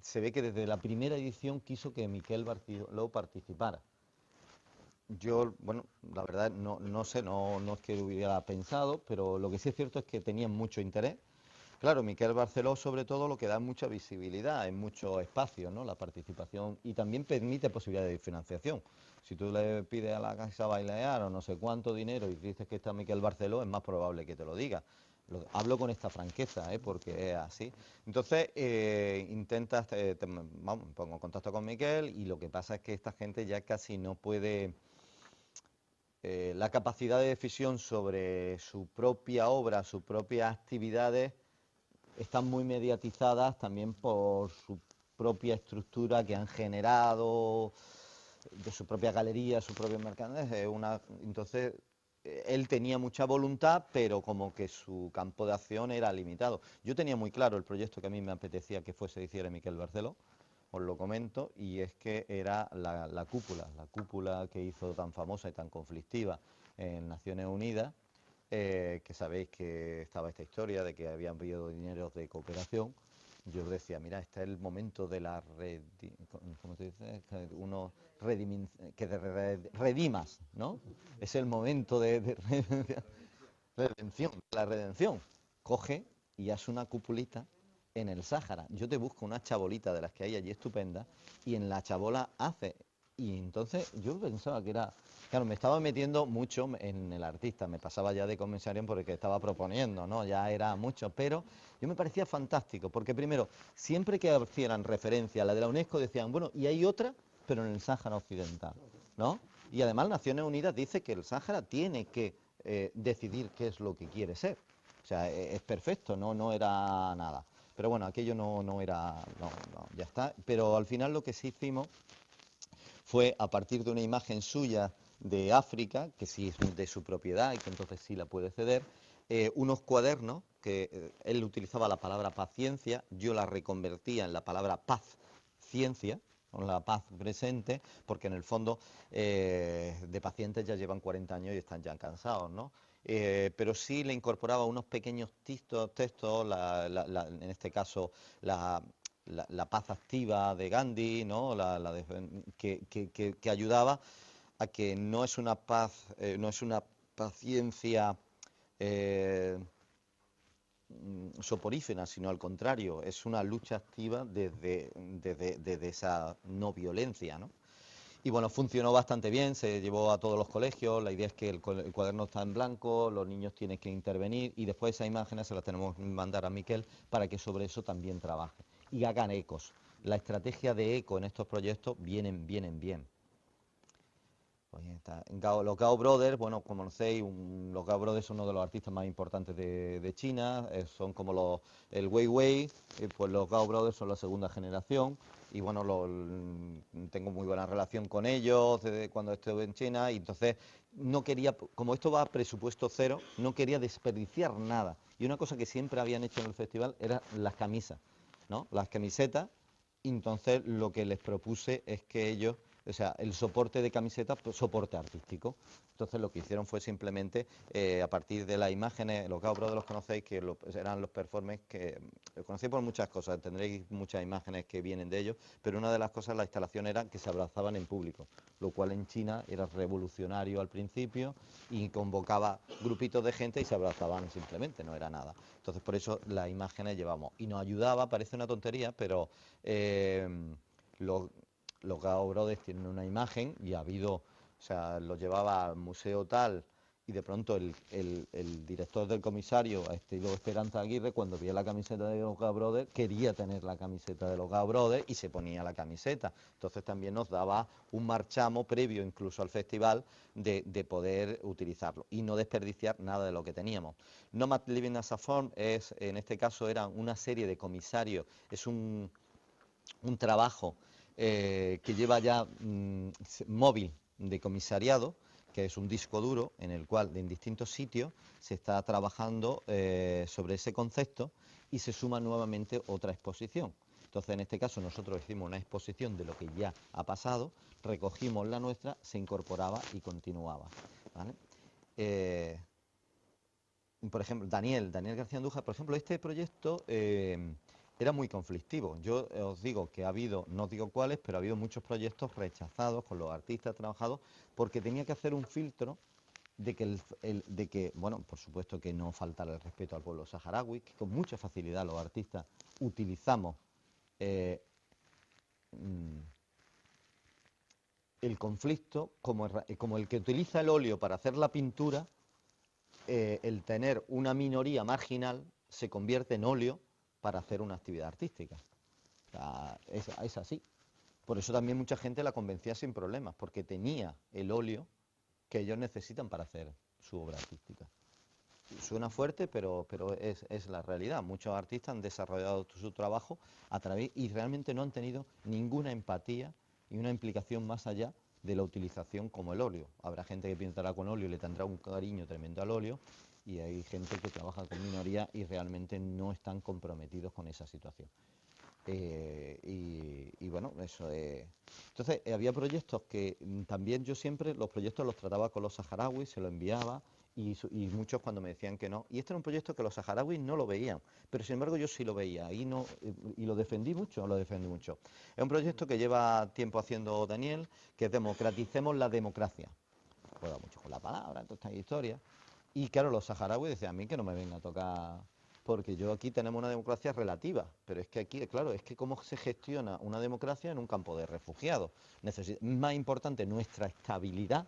se ve que desde la primera edición quiso que Miquel Barceló participara. Yo, bueno, la verdad no sé, no es que lo hubiera pensado, pero lo que sí es cierto es que tenían mucho interés. Claro, Miquel Barceló sobre todo lo que da mucha visibilidad en muchos espacios, ¿no? La participación y también permite posibilidades de financiación. Si tú le pides a la Casa Balear o no sé cuánto dinero y dices que está Miquel Barceló, es más probable que te lo diga. Hablo con esta franqueza, porque es así. Entonces, intentas, vamos, me pongo en contacto con Miquel y lo que pasa es que esta gente ya casi no puede... la capacidad de decisión sobre su propia obra, sus propias actividades, están muy mediatizadas también por su propia estructura que han generado, de su propia galería, sus propios mercados. Entonces, él tenía mucha voluntad, pero como que su campo de acción era limitado. Yo tenía muy claro el proyecto que a mí me apetecía que hiciera Miquel Barceló, os lo comento, y es que era la cúpula que hizo tan famosa y tan conflictiva en Naciones Unidas, que sabéis que estaba esta historia de que habían pedido dineros de cooperación. Yo decía, mira, este es el momento de la ¿cómo se dice? Redimas, ¿no? Es el momento de redención, la redención. Coge y hace una cupulita en el Sáhara. Yo te busco una chabolita de las que hay allí estupendas y en la chabola hace. Y entonces yo pensaba que era... Claro, me estaba metiendo mucho en el artista, me pasaba ya de comisario por el que estaba proponiendo, ¿no? Ya era mucho, pero yo me parecía fantástico, porque primero, siempre que hicieran referencia a la de la UNESCO decían, bueno, y hay otra, pero en el Sáhara Occidental, ¿no? Y además Naciones Unidas dice que el Sáhara tiene que decidir qué es lo que quiere ser. O sea, es perfecto, no era nada. Pero bueno, aquello no era, ya está. Pero al final lo que sí hicimos fue, a partir de una imagen suya de África, que sí es de su propiedad y que entonces sí la puede ceder, unos cuadernos que él utilizaba la palabra paciencia, yo la reconvertía en la palabra paz, ciencia, con la paz presente, porque en el fondo de pacientes ya llevan 40 años y están ya cansados, ¿no? Pero sí le incorporaba unos pequeños textos, en este caso la paz activa de Gandhi, ¿no? Que ayudaba a que no es una paz, no es una paciencia soporífera, sino al contrario, es una lucha activa desde esa no violencia, ¿no? Y bueno, funcionó bastante bien, se llevó a todos los colegios, la idea es que el cuaderno está en blanco, los niños tienen que intervenir y después esas imágenes se las tenemos que mandar a Miquel para que sobre eso también trabaje y hagan ecos. la estrategia de eco en estos proyectos vienen bien. Pues está. Los Gao Brothers, bueno, como conocéis, los Gao Brothers son uno de los artistas más importantes de China, son como el Weiwei, pues los Gao Brothers son la segunda generación, y bueno, tengo muy buena relación con ellos desde cuando estuve en China, y entonces no quería, como esto va a presupuesto cero, no quería desperdiciar nada. Y una cosa que siempre habían hecho en el festival eran las camisas, ¿no? Las camisetas, y entonces lo que les propuse es que ellos, o sea, el soporte de camiseta, pues, soporte artístico. Entonces lo que hicieron fue simplemente, a partir de las imágenes, los Gao Brothers los conocéis, que eran los performers que los conocéis por muchas cosas, tendréis muchas imágenes que vienen de ellos, pero una de las cosas, la instalación era que se abrazaban en público, lo cual en China era revolucionario al principio y convocaba grupitos de gente y se abrazaban simplemente, no era nada. Entonces por eso las imágenes llevamos. Y nos ayudaba, parece una tontería, pero los Gao Brothers tienen una imagen y ha habido, o sea, lo llevaba al museo tal, y de pronto el director del comisario, a estilo Esperanza Aguirre, cuando veía la camiseta de los Gao Brothers, quería tener la camiseta de los Gao Brothers y se ponía la camiseta. Entonces también nos daba un marchamo previo incluso al festival de poder utilizarlo y no desperdiciar nada de lo que teníamos. Nomad Living as a Form en este caso, era una serie de comisarios, es un trabajo que lleva ya móvil de comisariado, que es un disco duro en el cual en distintos sitios se está trabajando sobre ese concepto y se suma nuevamente otra exposición. Entonces, en este caso, nosotros hicimos una exposición de lo que ya ha pasado, recogimos la nuestra, se incorporaba y continuaba, ¿vale? Por ejemplo, Daniel García Andújar, por ejemplo, este proyecto era muy conflictivo. Yo os digo que ha habido, no os digo cuáles, pero ha habido muchos proyectos rechazados con los artistas trabajados porque tenía que hacer un filtro de que, bueno, por supuesto que no faltara el respeto al pueblo saharaui, que con mucha facilidad los artistas utilizamos el conflicto como el que utiliza el óleo para hacer la pintura. El tener una minoría marginal se convierte en óleo para hacer una actividad artística. O sea, es así. Por eso también mucha gente la convencía sin problemas, porque tenía el óleo que ellos necesitan para hacer su obra artística. Suena fuerte, pero es la realidad. Muchos artistas han desarrollado su trabajo a través y realmente no han tenido ninguna empatía y una implicación más allá de la utilización como el óleo. Habrá gente que pintará con óleo y le tendrá un cariño tremendo al óleo, y hay gente que trabaja con minoría y realmente no están comprometidos con esa situación. Y bueno, eso es. Entonces, había proyectos que también yo siempre, los proyectos los trataba con los saharauis, se los enviaba, y muchos cuando me decían que no. Y este era un proyecto que los saharauis no lo veían, pero sin embargo yo sí lo veía y lo defendí mucho, Es un proyecto que lleva tiempo haciendo Daniel, que es Democraticemos la democracia. Juega mucho con la palabra, en toda esta historia. Y claro, los saharauis decían a mí que no me venga a tocar, porque yo aquí tenemos una democracia relativa, pero es que aquí, claro, es que cómo se gestiona una democracia en un campo de refugiados. Más importante nuestra estabilidad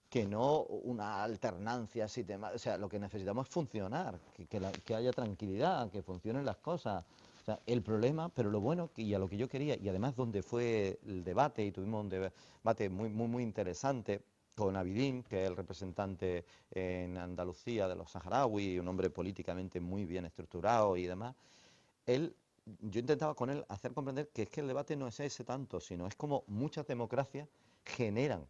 que no una alternancia así. O sea, lo que necesitamos es funcionar, que haya tranquilidad, que funcionen las cosas. O sea, el problema, pero lo bueno, y a lo que yo quería, y además donde fue el debate, y tuvimos un debate muy interesante con Abidín, que es el representante en Andalucía de los saharauis, un hombre políticamente muy bien estructurado y demás. Yo intentaba con él hacer comprender que es que el debate no es ese tanto, sino es como muchas democracias generan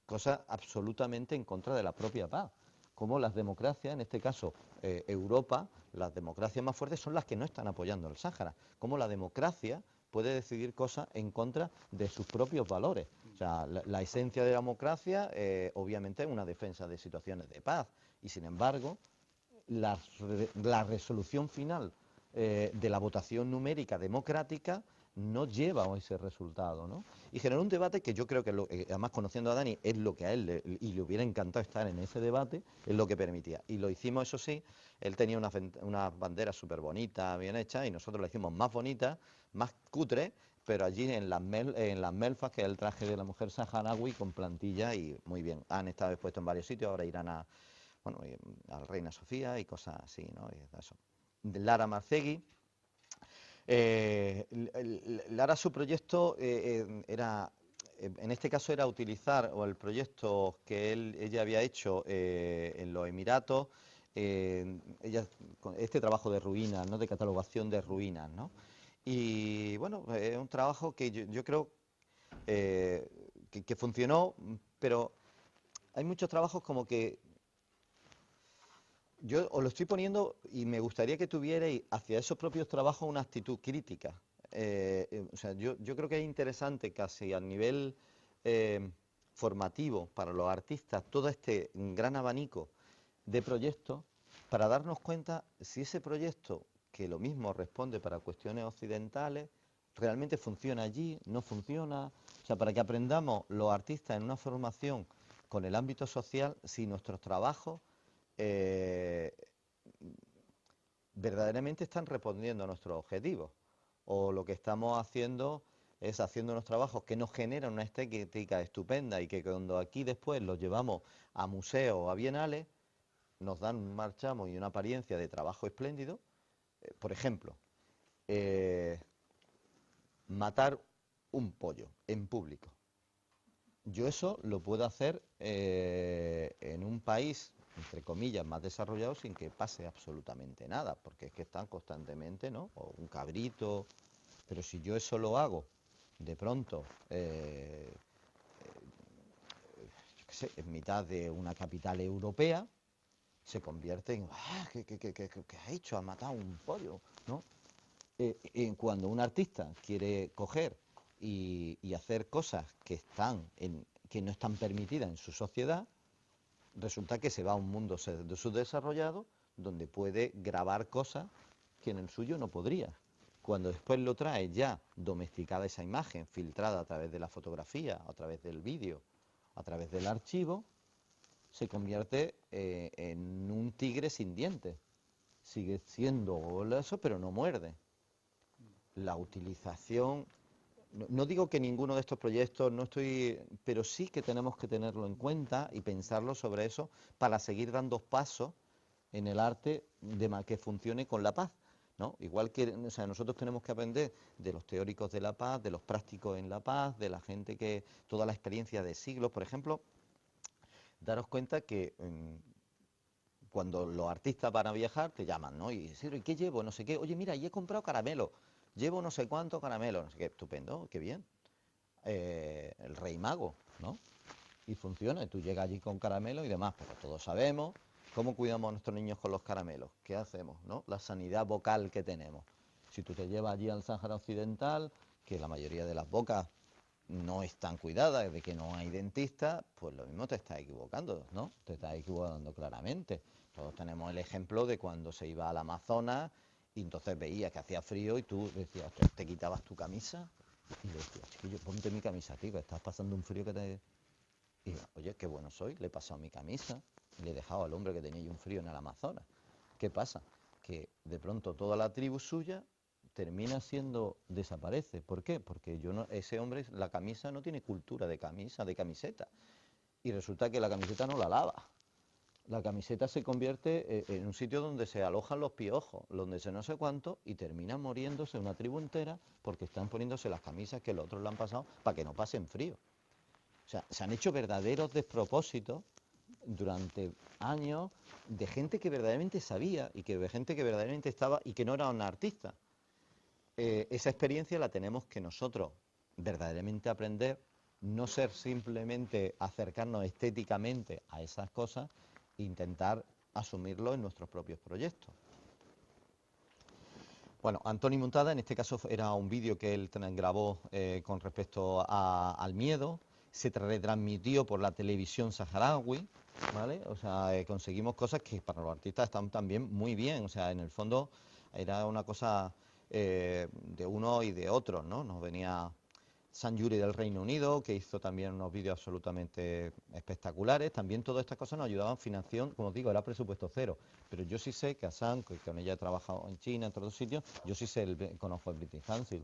cosas absolutamente en contra de la propia paz. Como las democracias, en este caso Europa, las democracias más fuertes son las que no están apoyando el Sáhara. Como la democracia puede decidir cosas en contra de sus propios valores. O sea, la esencia de la democracia obviamente es una defensa de situaciones de paz. Y sin embargo, la resolución final de la votación numérica democrática no lleva a ese resultado, ¿no? Y generó un debate que yo creo que, además conociendo a Dani, es lo que a él y le hubiera encantado estar en ese debate, es lo que permitía. Y lo hicimos, eso sí, él tenía unas banderas súper bonitas, bien hechas, y nosotros la hicimos más bonitas, más cutre, pero allí en las melfas, que es el traje de la mujer saharaui, con plantilla, y muy bien. Han estado expuestos en varios sitios, ahora irán a Reina Sofía y cosas así, ¿no? Y eso. Lara Marcegui. Lara, su proyecto era, en este caso era utilizar o el proyecto que ella había hecho en los Emiratos, con este trabajo de ruinas, ¿no? De catalogación de ruinas, ¿no? Y bueno, es un trabajo que yo creo que funcionó, pero hay muchos trabajos como que yo os lo estoy poniendo y me gustaría que tuvierais hacia esos propios trabajos una actitud crítica. O sea, yo creo que es interesante casi a nivel formativo para los artistas todo este gran abanico de proyectos para darnos cuenta si ese proyecto, que lo mismo responde para cuestiones occidentales, realmente funciona allí, no funciona. O sea, para que aprendamos los artistas en una formación con el ámbito social, si nuestros trabajos eh, verdaderamente están respondiendo a nuestros objetivos. O lo que estamos haciendo es haciendo unos trabajos que nos generan una estética estupenda y que cuando aquí después los llevamos a museos o a bienales, nos dan un marchamo y una apariencia de trabajo espléndido. Por ejemplo, matar un pollo en público. Yo eso lo puedo hacer en un país, entre comillas, más desarrollado sin que pase absolutamente nada, porque es que están constantemente, ¿no? O un cabrito, pero si yo eso lo hago de pronto, yo qué sé, en mitad de una capital europea, se convierte en, ¿qué ha hecho? Ha matado un pollo, ¿no? Cuando un artista quiere coger y hacer cosas que no están permitidas en su sociedad, resulta que se va a un mundo subdesarrollado donde puede grabar cosas que en el suyo no podría. Cuando después lo trae ya domesticada esa imagen, filtrada a través de la fotografía, a través del vídeo, a través del archivo, se convierte en un tigre sin dientes. Sigue siendo goloso, pero no muerde. La utilización, no digo que ninguno de estos proyectos, pero sí que tenemos que tenerlo en cuenta y pensarlo sobre eso para seguir dando pasos en el arte que funcione con la paz, ¿no? Igual que, o sea, nosotros tenemos que aprender de los teóricos de la paz, de los prácticos en la paz, de la gente que toda la experiencia de siglos, por ejemplo, daros cuenta que cuando los artistas van a viajar, te llaman, ¿no? Y dicen, ¿y qué llevo? No sé qué. Oye, mira, y he comprado caramelo. Llevo no sé cuánto caramelo. No sé qué. Estupendo, qué bien. El rey mago, ¿no? Y funciona. Y tú llegas allí con caramelo y demás. Pero todos sabemos cómo cuidamos a nuestros niños con los caramelos. ¿Qué hacemos, no? La sanidad vocal que tenemos. Si tú te llevas allí al Sáhara Occidental, que la mayoría de las bocas no están cuidadas, de que no hay dentista, pues lo mismo te estás equivocando, ¿no? Te estás equivocando claramente. Todos tenemos el ejemplo de cuando se iba al Amazonas y entonces veías que hacía frío y tú decías, te quitabas tu camisa y le decías, chiquillo, ponte mi camisa, tío, que estás pasando un frío que te... Y oye, qué bueno soy, le he pasado mi camisa y le he dejado al hombre que tenía yo un frío en el Amazonas. ¿Qué pasa? Que de pronto toda la tribu suya termina siendo, desaparece. ¿Por qué? Porque ese hombre, la camisa no tiene cultura de camisa, de camiseta. Y resulta que la camiseta no la lava. La camiseta se convierte en un sitio donde se alojan los piojos, donde se no sé cuánto, y termina muriéndose una tribu entera porque están poniéndose las camisas que los otros le han pasado para que no pasen frío. O sea, se han hecho verdaderos despropósitos durante años de gente que verdaderamente sabía y de gente que verdaderamente estaba y que no era un artista. Esa experiencia la tenemos que nosotros verdaderamente aprender, no ser simplemente acercarnos estéticamente a esas cosas e intentar asumirlo en nuestros propios proyectos. Bueno, Antoni Muntada, en este caso era un vídeo que él grabó con respecto al miedo, se retransmitió por la televisión saharaui, ¿vale? O sea, conseguimos cosas que para los artistas están también muy bien, o sea, en el fondo era una cosa de uno y de otros, ¿no? Nos venía San Yuri del Reino Unido, que hizo también unos vídeos absolutamente espectaculares. También todas estas cosas nos ayudaban financiación, como os digo, era presupuesto cero. Pero yo sí sé que Asan, que con ella he trabajado en China, en otros sitios, yo sí sé, conozco el British Council.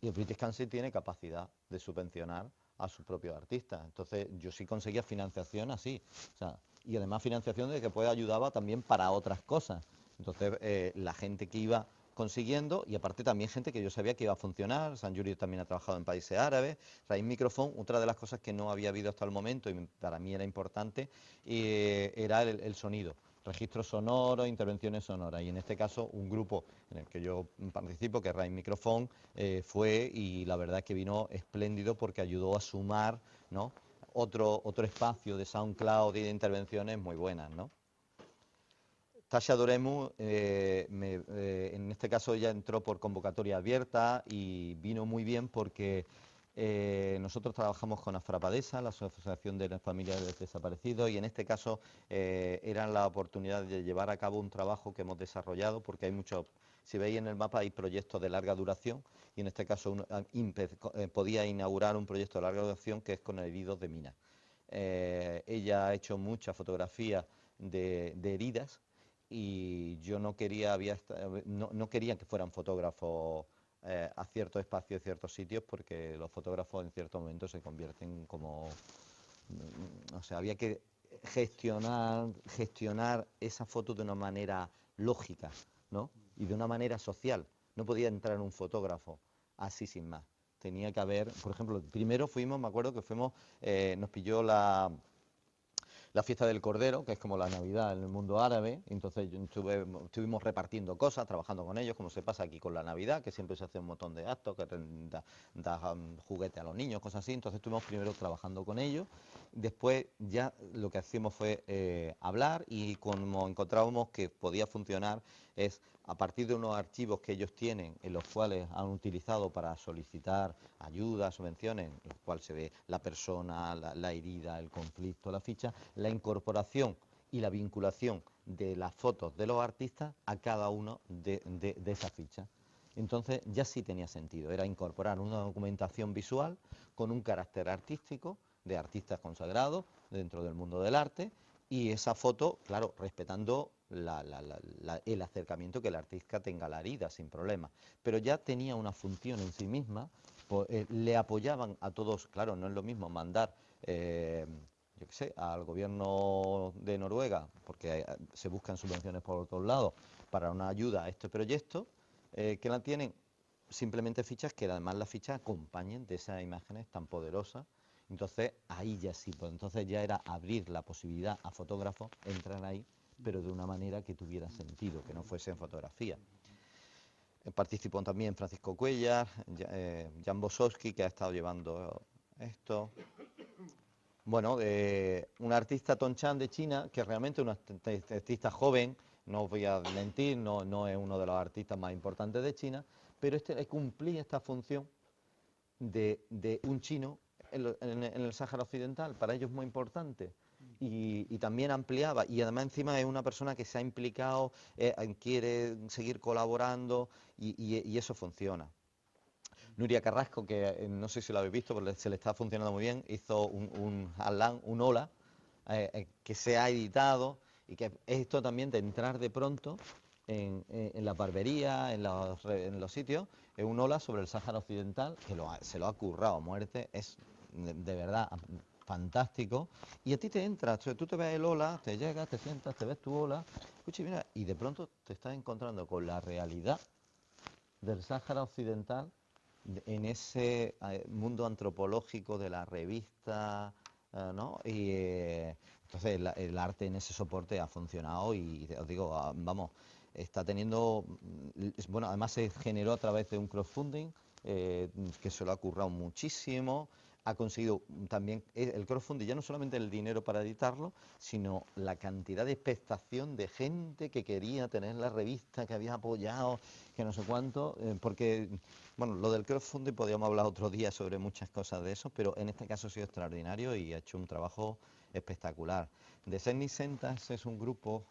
Y el British Council tiene capacidad de subvencionar a sus propios artistas. Entonces yo sí conseguía financiación así. O sea, y además financiación de que pues ayudaba también para otras cosas. Entonces la gente que iba consiguiendo, y aparte también gente que yo sabía que iba a funcionar. Sanjuri también ha trabajado en países árabes. Rain Microphone, otra de las cosas que no había habido hasta el momento y para mí era importante, era el sonido, registros sonoros, intervenciones sonoras, y en este caso un grupo en el que yo participo, que es Rain Microphone, fue, y la verdad es que vino espléndido porque ayudó a sumar, ¿no?, otro espacio de SoundCloud y de intervenciones muy buenas, ¿no? Tasha Doremu, en este caso ella entró por convocatoria abierta y vino muy bien porque nosotros trabajamos con Afrapadesa, la Asociación de las Familias Desaparecidos, y en este caso era la oportunidad de llevar a cabo un trabajo que hemos desarrollado, porque hay muchos, si veis en el mapa hay proyectos de larga duración, y en este caso podía inaugurar un proyecto de larga duración que es con heridos de mina. Ella ha hecho muchas fotografías de heridas, y yo no quería, no quería que fueran fotógrafos a ciertos espacios, ciertos sitios, porque los fotógrafos en ciertos momentos se convierten como, o sea, había que gestionar esa foto de una manera lógica, ¿no?, y de una manera social. No podía entrar un fotógrafo así sin más. Tenía que haber, por ejemplo, primero fuimos, me acuerdo que fuimos, nos pilló la fiesta del Cordero, que es como la Navidad en el mundo árabe. Entonces estuvimos repartiendo cosas, trabajando con ellos, como se pasa aquí con la Navidad, que siempre se hace un montón de actos, que da juguetes a los niños, cosas así. Entonces estuvimos primero trabajando con ellos, después ya lo que hacíamos fue hablar, y como encontrábamos que podía funcionar es a partir de unos archivos que ellos tienen, en los cuales han utilizado para solicitar ayuda, subvenciones, en los cuales se ve la persona, la herida, el conflicto, la ficha, la incorporación y la vinculación de las fotos de los artistas a cada uno de esas fichas. Entonces ya sí tenía sentido, era incorporar una documentación visual con un carácter artístico, de artistas consagrados dentro del mundo del arte, y esa foto, claro, respetando el acercamiento que el artista tenga a la herida sin problema, pero ya tenía una función en sí misma. Le apoyaban a todos, claro, no es lo mismo mandar, yo qué sé, al gobierno de Noruega, porque se buscan subvenciones por otros lados para una ayuda a este proyecto, que la tienen simplemente fichas, que además las fichas acompañen de esas imágenes tan poderosas. Entonces ahí ya sí, pues entonces ya era abrir la posibilidad a fotógrafos entrar ahí, pero de una manera que tuviera sentido, que no fuese en fotografía. Participó también Francisco Cuellar, Jan Bosowski, que ha estado llevando esto. Bueno, un artista Tonchan de China, que realmente es un artista joven, no os voy a mentir, no es uno de los artistas más importantes de China, pero cumplía esta función de un chino en el Sáhara Occidental. Para ellos es muy importante, y también ampliaba, y además encima es una persona que se ha implicado, quiere seguir colaborando, y eso funciona. Nuria Carrasco, que no sé si lo habéis visto, pero se le está funcionando muy bien, hizo un Ola, que se ha editado, y que es esto también de entrar de pronto en la barbería, en los sitios, es un Ola sobre el Sáhara Occidental, que se lo ha currado a muerte, es de verdad fantástico, y a ti te entra, tú te ves el Ola, te llegas, te sientas, te ves tu Ola, escucha, mira, y de pronto te estás encontrando con la realidad del Sáhara Occidental, en ese mundo antropológico de la revista, ¿no? Y entonces el arte en ese soporte ha funcionado, y os digo, vamos, está teniendo, bueno, además se generó a través de un crowdfunding, que se lo ha currado muchísimo. Ha conseguido también el crowdfunding, ya no solamente el dinero para editarlo, sino la cantidad de expectación de gente que quería tener la revista, que había apoyado, que no sé cuánto, porque, bueno, lo del crowdfunding podríamos hablar otro día sobre muchas cosas de eso, pero en este caso ha sido extraordinario y ha hecho un trabajo espectacular. The Ethnic Centers es un grupo,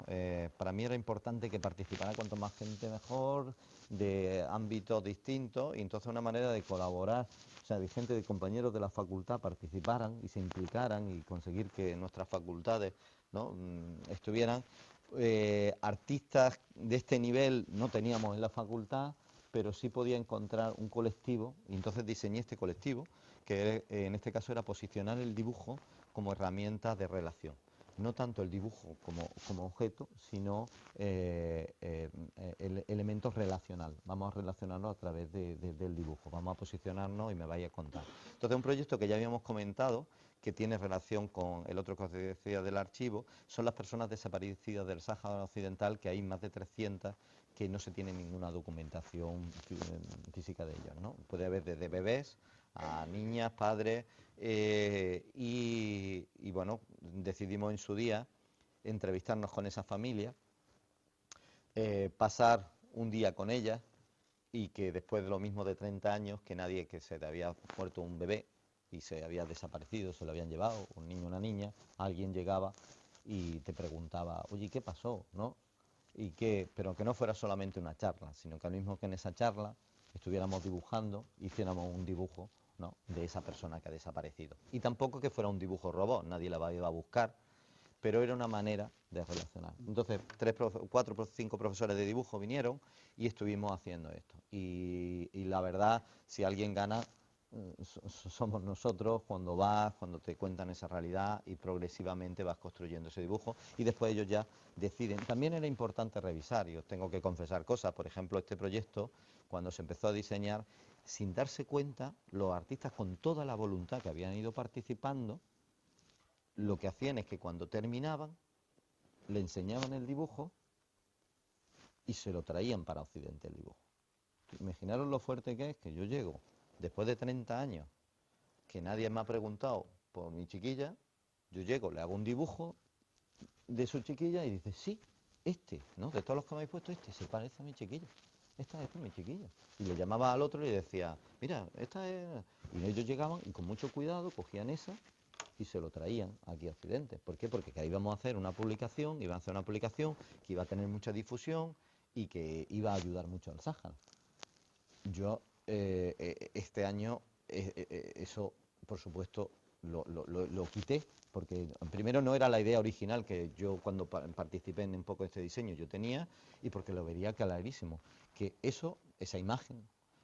para mí era importante que participara cuanto más gente mejor, de ámbitos distintos, y entonces una manera de colaborar, o sea, de gente, de compañeros de la facultad participaran y se implicaran, y conseguir que nuestras facultades, ¿no?, estuvieran. Artistas de este nivel no teníamos en la facultad, pero sí podía encontrar un colectivo, y entonces diseñé este colectivo, que en este caso era posicionar el dibujo como herramienta de relación. no tanto el dibujo como objeto, sino elementos relacional. Vamos a relacionarlo a través del dibujo, vamos a posicionarnos y me vais a contar. Entonces, un proyecto que ya habíamos comentado, que tiene relación con el otro que os decía del archivo, son las personas desaparecidas del Sáhara Occidental, que hay más de 300 que no se tiene ninguna documentación física de ellos, ¿no? Puede haber desde bebés a niñas, padres, y bueno, decidimos en su día entrevistarnos con esa familia, pasar un día con ellas y que después de lo mismo de 30 años, que nadie, que se le había muerto un bebé y se había desaparecido, se lo habían llevado, un niño o una niña, alguien llegaba y te preguntaba, oye, ¿qué pasó? ¿No? Pero que no fuera solamente una charla, sino que al mismo que en esa charla estuviéramos dibujando, hiciéramos un dibujo, ¿no?, de esa persona que ha desaparecido. Y tampoco que fuera un dibujo robot, nadie la iba a buscar, pero era una manera de relacionar. Entonces, 4 o 5 profesores de dibujo vinieron y estuvimos haciendo esto. Y la verdad, si alguien gana, somos nosotros cuando te cuentan esa realidad y progresivamente vas construyendo ese dibujo y después ellos ya deciden. También era importante revisar, y os tengo que confesar cosas. Por ejemplo, este proyecto, cuando se empezó a diseñar, sin darse cuenta, los artistas, con toda la voluntad que habían ido participando, lo que hacían es que cuando terminaban, le enseñaban el dibujo y se lo traían para Occidente el dibujo. Imaginaros lo fuerte que es que yo llego, después de 30 años, que nadie me ha preguntado por mi chiquilla, yo llego, le hago un dibujo de su chiquilla y dice, sí, ¿no? De todos los que me habéis puesto, se parece a mi chiquilla. Esta es mi chiquilla. Y le llamaba al otro y le decía, mira, esta es... Y ellos llegaban y con mucho cuidado cogían esa y se lo traían aquí a Occidente. ¿Por qué? Porque ahí íbamos a hacer una publicación, iban a hacer una publicación que iba a tener mucha difusión y que iba a ayudar mucho al Sáhara. Yo este año eso, por supuesto, lo quité, porque primero no era la idea original que yo cuando participé en un poco de este diseño yo tenía, y porque lo vería clarísimo, que esa imagen,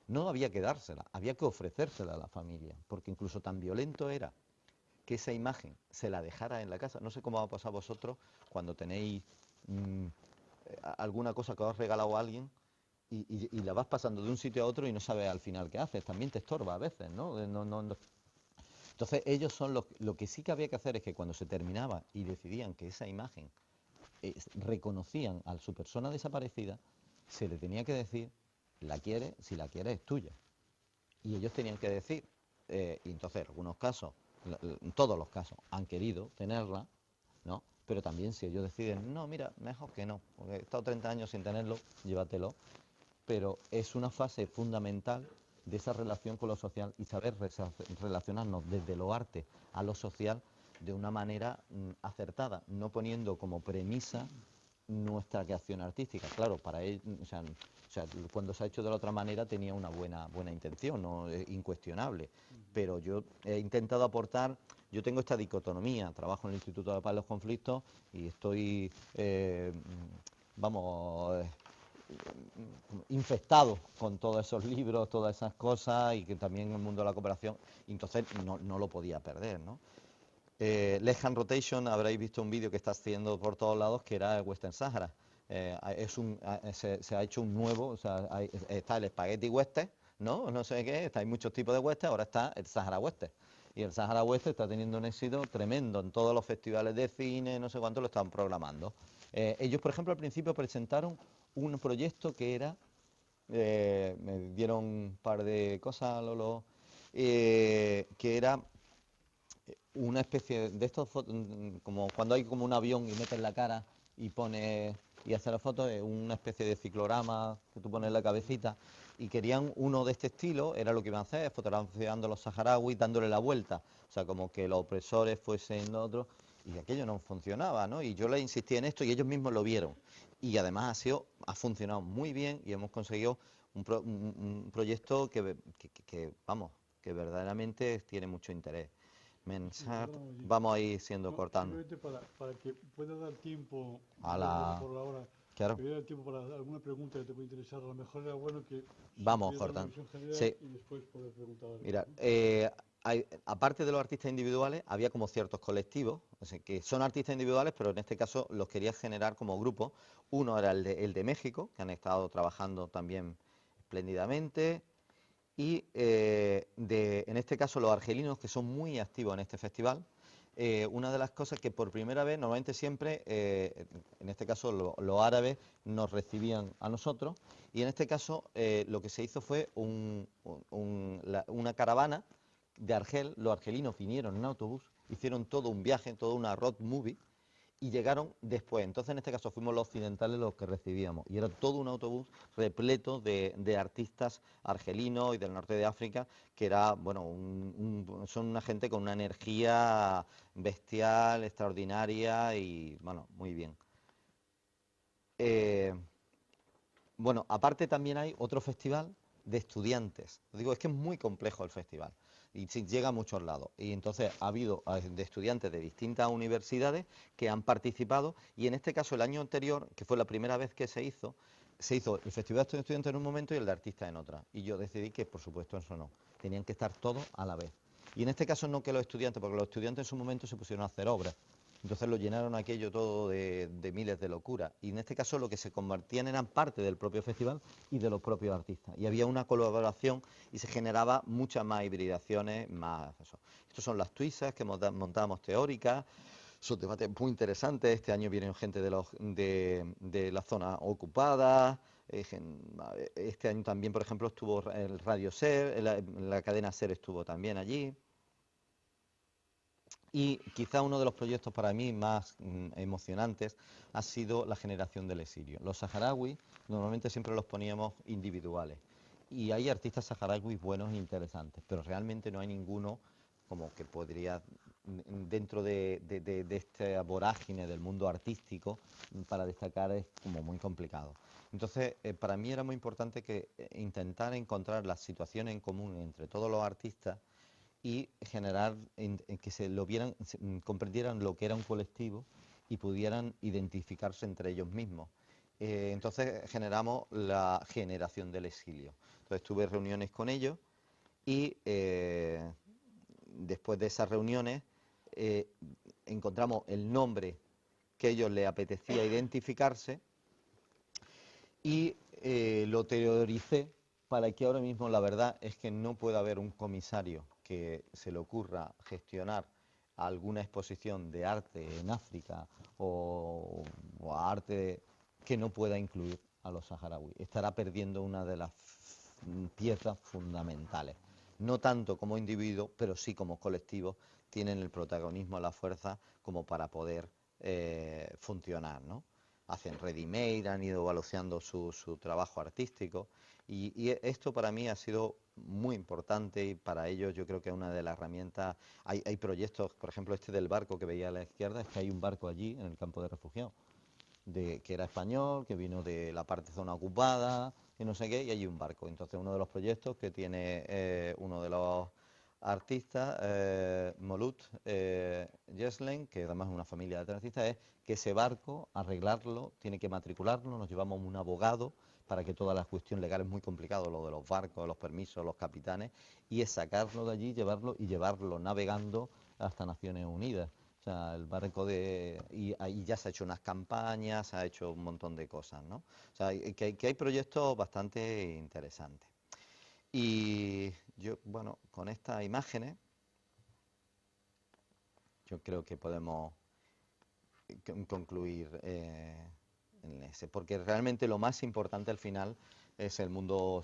no había que dársela, había que ofrecérsela a la familia, porque incluso tan violento era que esa imagen se la dejara en la casa. No sé cómo va a pasar vosotros cuando tenéis alguna cosa que os ha regalado a alguien y la vas pasando de un sitio a otro y no sabes al final qué haces. También te estorba a veces, ¿no? Entonces ellos son lo que sí que había que hacer es que cuando se terminaba y decidían que esa imagen reconocían a su persona desaparecida, se le tenía que decir, la quiere, si la quiere es tuya. Y ellos tenían que decir, y entonces en algunos casos, en todos los casos, han querido tenerla, ¿no? Pero también si ellos deciden, no, mira, mejor que no, porque he estado 30 años sin tenerlo, llévatelo. Pero es una fase fundamental de esa relación con lo social y saber relacionarnos desde lo arte a lo social de una manera acertada, no poniendo como premisa nuestra creación artística. Claro, para él, cuando se ha hecho de la otra manera tenía una buena intención, ¿no? Incuestionable. Pero yo he intentado aportar, yo tengo esta dicotomía, trabajo en el Instituto de Paz y los Conflictos y estoy, infectado con todos esos libros, todas esas cosas, y que también en el mundo de la cooperación, y entonces no lo podía perder, ¿no? Left Hand Rotation, habréis visto un vídeo que está haciendo por todos lados, que era el Western Sahara. Se ha hecho un nuevo, o sea, está el Spaghetti Western, no sé qué, hay muchos tipos de Western, ahora está el Sahara Western. Y el Sahara Western está teniendo un éxito tremendo en todos los festivales de cine, no sé cuánto lo están programando. Ellos, por ejemplo, al principio presentaron un proyecto que era, me dieron un par de cosas, que era una especie de estos, como cuando hay como un avión y metes la cara y pones y haces la foto, es una especie de ciclorama que tú pones en la cabecita, y querían uno de este estilo, era lo que iban a hacer, fotografiando a los saharauis, dándole la vuelta, o sea, como que los opresores fuesen otros, y aquello no funcionaba, ¿no? Y yo les insistí en esto y ellos mismos lo vieron, y además ha funcionado muy bien y hemos conseguido un proyecto vamos, que verdaderamente tiene mucho interés. Vamos a ir siendo cortando. Simplemente para que pueda dar tiempo A la... por la hora, Claro. que dar tiempo para alguna pregunta que te pueda interesar. A lo mejor era bueno que vamos cortando. General, sí. Y después poder preguntar. Mira, aparte de los artistas individuales, había como ciertos colectivos, o sea, que son artistas individuales, pero en este caso los quería generar como grupo. Uno era el de México, que han estado trabajando también espléndidamente, y en este caso los argelinos, que son muy activos en este festival. Una de las cosas que por primera vez, normalmente siempre, en este caso los árabes nos recibían a nosotros, y en este caso lo que se hizo fue una caravana de Argel. Los argelinos vinieron en autobús, hicieron todo un viaje, toda una road movie, y llegaron después. Entonces, en este caso, fuimos los occidentales los que recibíamos. Y era todo un autobús repleto de artistas argelinos y del norte de África, que era, bueno, son una gente con una energía bestial, extraordinaria y, bueno, muy bien. Bueno, aparte también hay otro festival de estudiantes. Os digo, es que es muy complejo el festival y llega a muchos lados. Y entonces ha habido de estudiantes de distintas universidades que han participado, y en este caso el año anterior, que fue la primera vez que se hizo el festival de estudiantes en un momento y el de artistas en otra. Y yo decidí que, por supuesto, eso no. Tenían que estar todos a la vez. Y en este caso no que los estudiantes, porque los estudiantes en su momento se pusieron a hacer obras. Entonces lo llenaron aquello todo de miles de locuras. Y en este caso lo que se convertían eran parte del propio festival y de los propios artistas. Y había una colaboración y se generaba muchas más hibridaciones, más eso. Estos son las tuisas que montábamos teóricas. Son debates muy interesantes. Este año vienen gente de la zona ocupada. Este año también, por ejemplo, estuvo el Radio Ser, la cadena Ser estuvo también allí. Y quizá uno de los proyectos para mí más emocionantes ha sido la generación del exilio. Los saharauis normalmente siempre los poníamos individuales, y hay artistas saharauis buenos e interesantes, pero realmente no hay ninguno como que podría, dentro de esta vorágine del mundo artístico, para destacar es como muy complicado. Entonces, para mí era muy importante que intentar encontrar las situaciones en común entre todos los artistas y generar que se lo vieran, comprendieran lo que era un colectivo y pudieran identificarse entre ellos mismos. Entonces generamos la generación del exilio. Entonces tuve reuniones con ellos y después de esas reuniones encontramos el nombre que a ellos les apetecía identificarse y lo teoricé para que ahora mismo la verdad es que no puede haber un comisario que se le ocurra gestionar alguna exposición de arte en África o arte que no pueda incluir a los saharauis. Estará perdiendo una de las piezas fundamentales. No tanto como individuo, pero sí como colectivo, tienen el protagonismo, la fuerza como para poder funcionar, ¿no? Hacen ready-made, han ido evaluando su trabajo artístico, y esto para mí ha sido muy importante, y para ellos yo creo que es una de las herramientas. Hay proyectos, por ejemplo este del barco que veía a la izquierda, es que hay un barco allí en el campo de refugiados, que era español, que vino de la parte zona ocupada, y no sé qué, y hay un barco. Entonces uno de los proyectos que tiene uno de los artistas, Molut Yeslen, que además es una familia de artistas, es que ese barco, arreglarlo, tiene que matricularlo, nos llevamos un abogado para que toda la cuestión legal es muy complicado, lo de los barcos, los permisos, los capitanes, y es sacarlo de allí, llevarlo navegando hasta Naciones Unidas. O sea, el barco y ahí ya se ha hecho unas campañas, se ha hecho un montón de cosas, ¿no? O sea, que hay proyectos bastante interesantes. Y yo, bueno, con estas imágenes, yo creo que podemos concluir en ese, porque realmente lo más importante al final es el mundo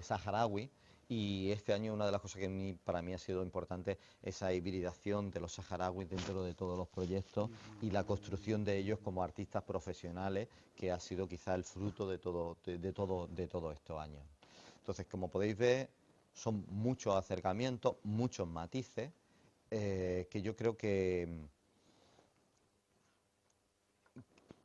saharaui. Y este año una de las cosas que para mí ha sido importante es esa hibridación de los saharauis dentro de todos los proyectos y la construcción de ellos como artistas profesionales, que ha sido quizá el fruto de todos estos años. Entonces, como podéis ver, son muchos acercamientos, muchos matices, que yo creo que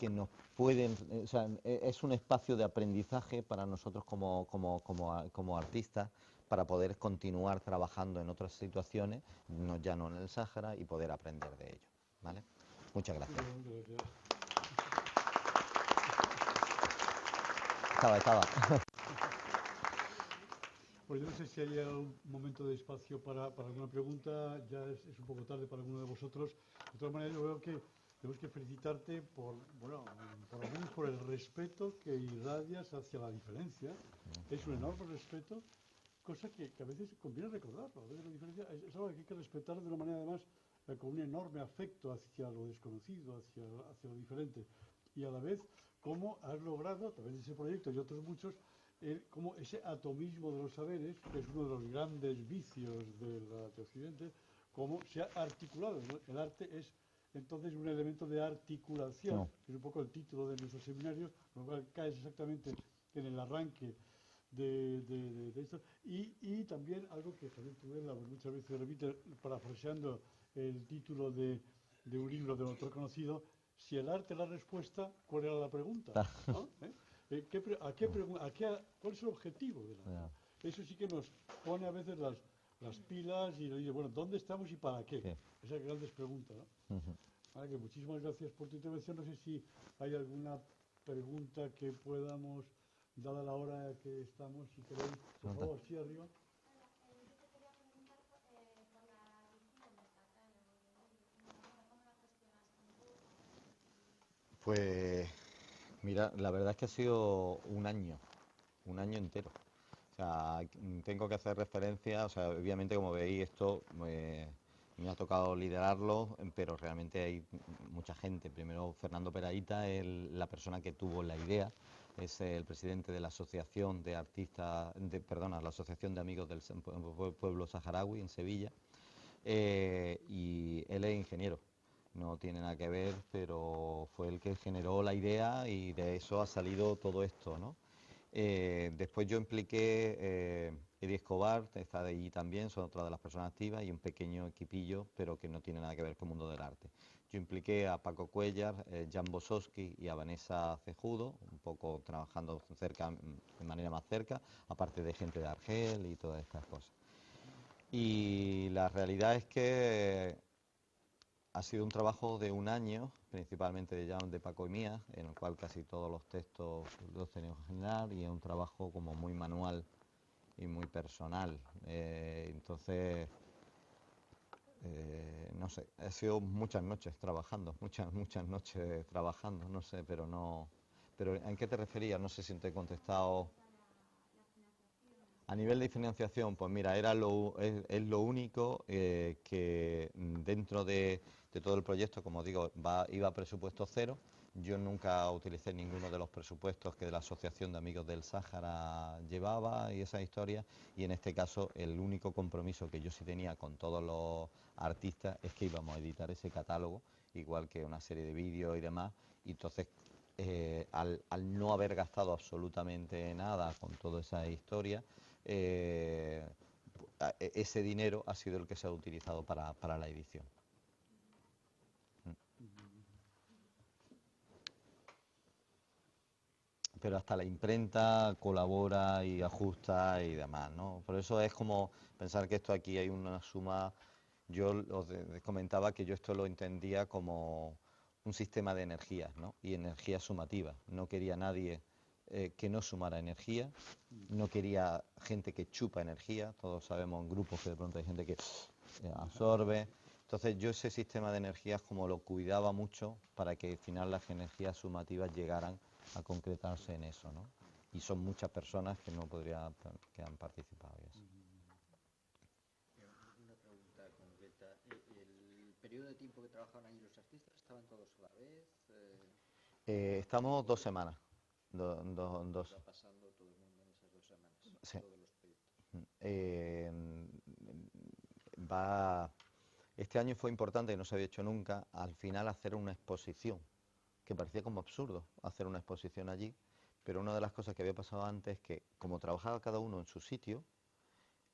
nos pueden, o sea, es un espacio de aprendizaje para nosotros como artistas, para poder continuar trabajando en otras situaciones, ya no en el Sáhara, y poder aprender de ello, ¿vale? Muchas gracias. Estaba. Pues yo no sé si hay algún momento de espacio para alguna pregunta, ya es un poco tarde para alguno de vosotros. De todas maneras, yo veo que tenemos que felicitarte por, bueno, por lo menos por el respeto que irradias hacia la diferencia. Es un enorme respeto, cosa que a veces conviene recordarlo. A veces la diferencia es algo que hay que respetar de una manera, además, con un enorme afecto hacia lo desconocido, hacia lo diferente. Y a la vez, cómo has logrado, a través de ese proyecto y otros muchos, como ese atomismo de los saberes, que es uno de los grandes vicios de Occidente, cómo se ha articulado, ¿no? El arte es entonces un elemento de articulación, No. que es un poco el título de nuestro seminario, con lo cual caes exactamente en el arranque de esto. Y también algo que Javier Tudela muchas veces repite, parafraseando el título de un libro de autor conocido: si el arte es la respuesta, ¿cuál era la pregunta? ¿No? ¿Cuál es el objetivo del arte? Eso sí que nos pone a veces las pilas y nos dice, bueno, ¿dónde estamos y para qué? Sí. Esas grandes preguntas, ¿no? Ahora que muchísimas gracias por tu intervención. No sé si hay alguna pregunta que podamos, dada la hora que estamos, si queréis, por favor, sí, arriba. Pues mira, la verdad es que ha sido un año entero. O sea, tengo que hacer referencia, o sea, obviamente como veis esto me ha tocado liderarlo, pero realmente hay mucha gente. Primero Fernando Peraíta es la persona que tuvo la idea, es el presidente de la Asociación de Artistas, la Asociación de Amigos del Pueblo Saharaui en Sevilla, y él es ingeniero. No tiene nada que ver, pero fue el que generó la idea y de eso ha salido todo esto, ¿no? Después yo impliqué, Eddie Escobar está de allí también, son otra de las personas activas, y un pequeño equipillo, pero que no tiene nada que ver con el mundo del arte. Yo impliqué a Paco Cuellar, Jan Bosowski y a Vanessa Cejudo, un poco trabajando cerca, de manera más cerca, aparte de gente de Argel y todas estas cosas. Y la realidad es que ha sido un trabajo de un año, principalmente de Paco y mía, en el cual casi todos los textos los tenemos que generar, y es un trabajo como muy manual y muy personal. Entonces, no sé, ha sido muchas noches trabajando, muchas noches trabajando, no sé, pero no... Pero ¿en qué te referías? No sé si te he contestado. A nivel de financiación, pues mira, es lo único que dentro de todo el proyecto, como digo, iba a presupuesto cero. Yo nunca utilicé ninguno de los presupuestos que la Asociación de Amigos del Sáhara llevaba y esas historias, y en este caso el único compromiso que yo sí tenía con todos los artistas es que íbamos a editar ese catálogo, igual que una serie de vídeos y demás, y entonces al no haber gastado absolutamente nada con toda esa historia, ese dinero ha sido el que se ha utilizado para la edición. Pero hasta la imprenta colabora y ajusta y demás, ¿no? Por eso es como pensar que esto aquí hay una suma. Yo os comentaba que yo esto lo entendía como un sistema de energías, ¿no? Y energía sumativa. No quería nadie que no sumara energía, no quería gente que chupa energía. Todos sabemos en grupos que de pronto hay gente que absorbe. Entonces yo ese sistema de energías como lo cuidaba mucho para que al final las energías sumativas llegaran a concretarse en eso, ¿no? Y son muchas personas que no podría, que han participado y eso. Una pregunta concreta. ¿El periodo de tiempo que trabajaban allí los artistas estaban todos a la vez? Estamos 2 semanas. Dos. Va pasando todo el mundo en esas 2 semanas, Sí. todos los proyectos. Este año fue importante, y no se había hecho nunca, al final hacer una exposición, que parecía como absurdo hacer una exposición allí, pero una de las cosas que había pasado antes es que, como trabajaba cada uno en su sitio,